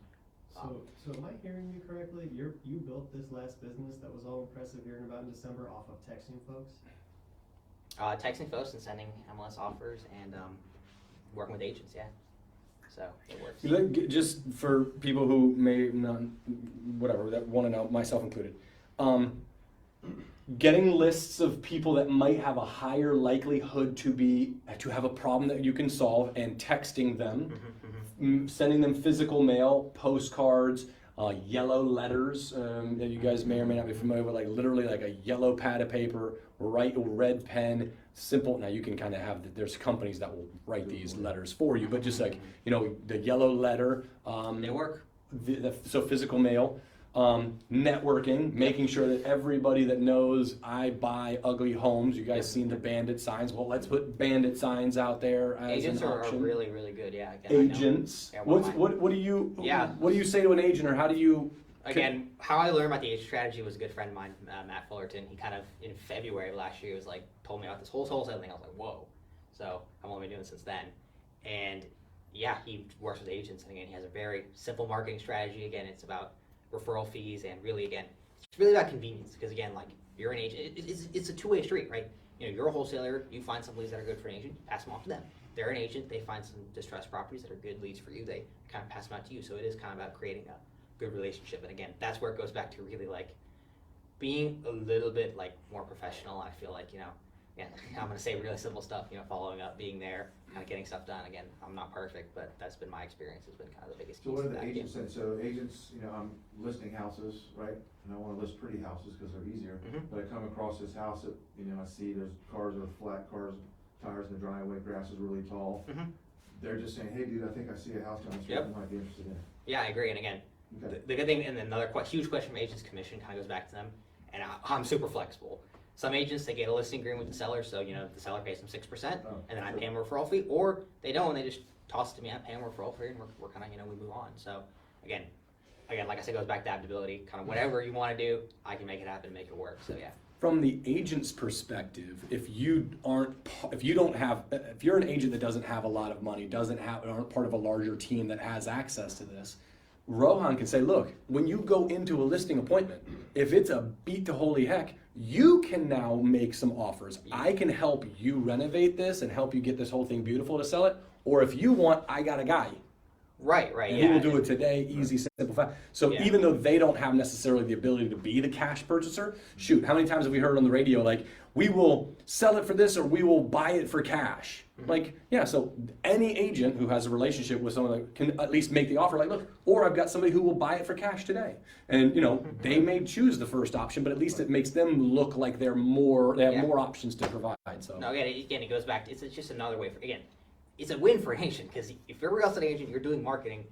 So am I hearing you correctly? You built this last business that was all impressive hearing about in December off of texting folks? Texting folks and sending MLS offers and working with agents, yeah. So it works. Just for people who may not, whatever, that want to know, myself included, getting lists of people that might have a higher likelihood to have a problem that you can solve and texting them, sending them physical mail, postcards, yellow letters that you guys may or may not be familiar with, like literally like a yellow pad of paper, write a red pen, simple. Now you can kind of have, there's companies that will write these letters for you, but just like, you know, the yellow letter. They work. So physical mail, networking, making sure that everybody that knows I buy ugly homes, you guys seen the bandit signs, well, let's put bandit signs out there as Agents an are option. really, really good, yeah. Again, I know. Agents. Yeah, What do you Yeah. what do you say to an agent, or how do you Again, how I learned about the agent strategy was a good friend of mine, Matt Fullerton. He kind of, in February of last year, was like, told me about this wholesale thing. I was like, whoa. So I've only been doing it since then. And yeah, he works with agents. And again, he has a very simple marketing strategy. Again, it's about referral fees and really, again, it's really about convenience. Because again, like, you're an agent, it's a two-way street, right? You know, you're a wholesaler, you find some leads that are good for an agent, pass them off to them. They're an agent, they find some distressed properties that are good leads for you, they kind of pass them out to you. So it is kind of about creating a good relationship. And again, that's where it goes back to really like being a little bit like more professional. I feel like, you know, yeah, I'm gonna say really simple stuff, you know, following up, being there, kind of getting stuff done. Again, I'm not perfect, but that's been my experience, has been kind of the biggest So key what to do the that. agents say? So agents, you know, I'm listing houses, right? And I wanna list pretty houses because they're easier. But I come across this house that, you know, I see there's cars are flat, tires in the driveway, grass is really tall. They're just saying, hey dude, I think I see a house down the street Yep. you might be interested in. Yeah, I agree. And again, Okay. the good thing, and another huge question from agents, commission kind of goes back to them. And I'm super flexible. Some agents, they get a listing agreement with the seller, so you know the seller pays them 6%, Oh, and then I sure. pay them a referral fee, or they don't, they just toss it to me. I pay them a referral fee, and we're kind of, you know, we move on. So again, like I said, it goes back to adaptability. Kind of whatever you want to do, I can make it happen, make it work. So yeah. from the agent's perspective, if you're an agent that doesn't have a lot of money, aren't part of a larger team that has access to this, Rohan can say, look, when you go into a listing appointment, if it's a beat to holy heck, you can now make some offers. I can help you renovate this and help you get this whole thing beautiful to sell it. Or if you want, I got a guy. Right, And yeah. he will do it today, easy, simple, fast. So Yeah. even though they don't have necessarily the ability to be the cash purchaser, shoot, how many times have we heard on the radio, like, we will sell it for this or we will buy it for cash? Like, yeah, so any agent who has a relationship with someone that can at least make the offer, like, look, or I've got somebody who will buy it for cash today. And, you know, they may choose the first option, but at least it makes them look like they have more options to provide, so. No, again, it goes back. It's just another way for, again, it's a win for an agent, because if you're a real estate agent, you're doing marketing,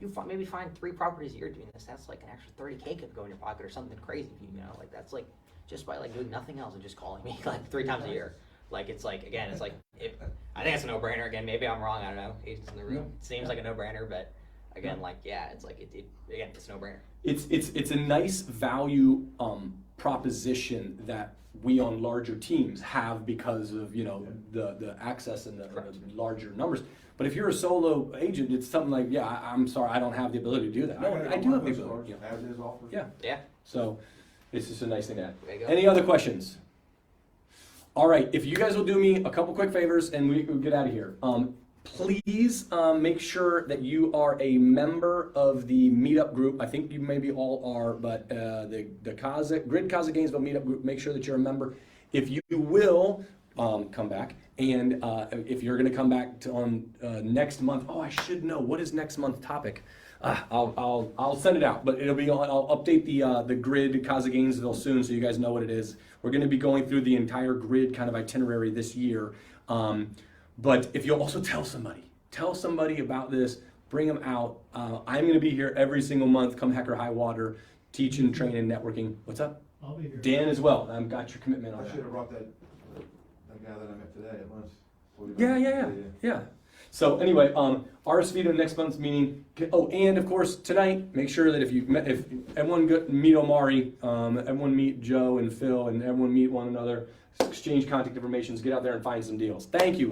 you maybe find 3 properties a year doing this. That's like an extra 30K could go in your pocket or something crazy. You know, like that's like just by like doing nothing else and just calling me like 3 times a year. Like it's like, again, it's like, I think it's a no-brainer. Again, maybe I'm wrong. I don't know. Agents in the room, it seems like a no-brainer, but again, like yeah, it's like again, it's a no-brainer. It's a nice value proposition that we on larger teams have because of, you know, the access and the larger numbers. But if you're a solo agent, it's something like, yeah, I'm sorry, I don't have the ability to do that. No, I do have the ability. Yeah. As is offers. Yeah. Yeah. So it's just a nice thing to add. There you go. Any other questions? All right, if you guys will do me a couple quick favors and we'll get out of here. Please make sure that you are a member of the meetup group. I think you maybe all are, but the CAZA Gainesville meetup group, make sure that you're a member. If you will come back, and if you're going to come back on next month, oh, I should know, what is next month's topic? I'll send it out, but it'll be on. I'll update the grid CAZA Gainesville soon, so you guys know what it is. We're going to be going through the entire grid kind of itinerary this year. But if you'll also tell somebody about this, bring them out. I'm going to be here every single month, come heck or high water, teaching, training, networking. What's up? I'll be here. Dan as well. I've got your commitment on I that. should have brought that guy that I met today at lunch. Yeah. So anyway, RSVP to next month's meeting. Oh, and of course tonight, make sure that if everyone meet Omari, everyone meet Joe and Phil, and everyone meet one another, exchange contact information, get out there and find some deals. Thank you.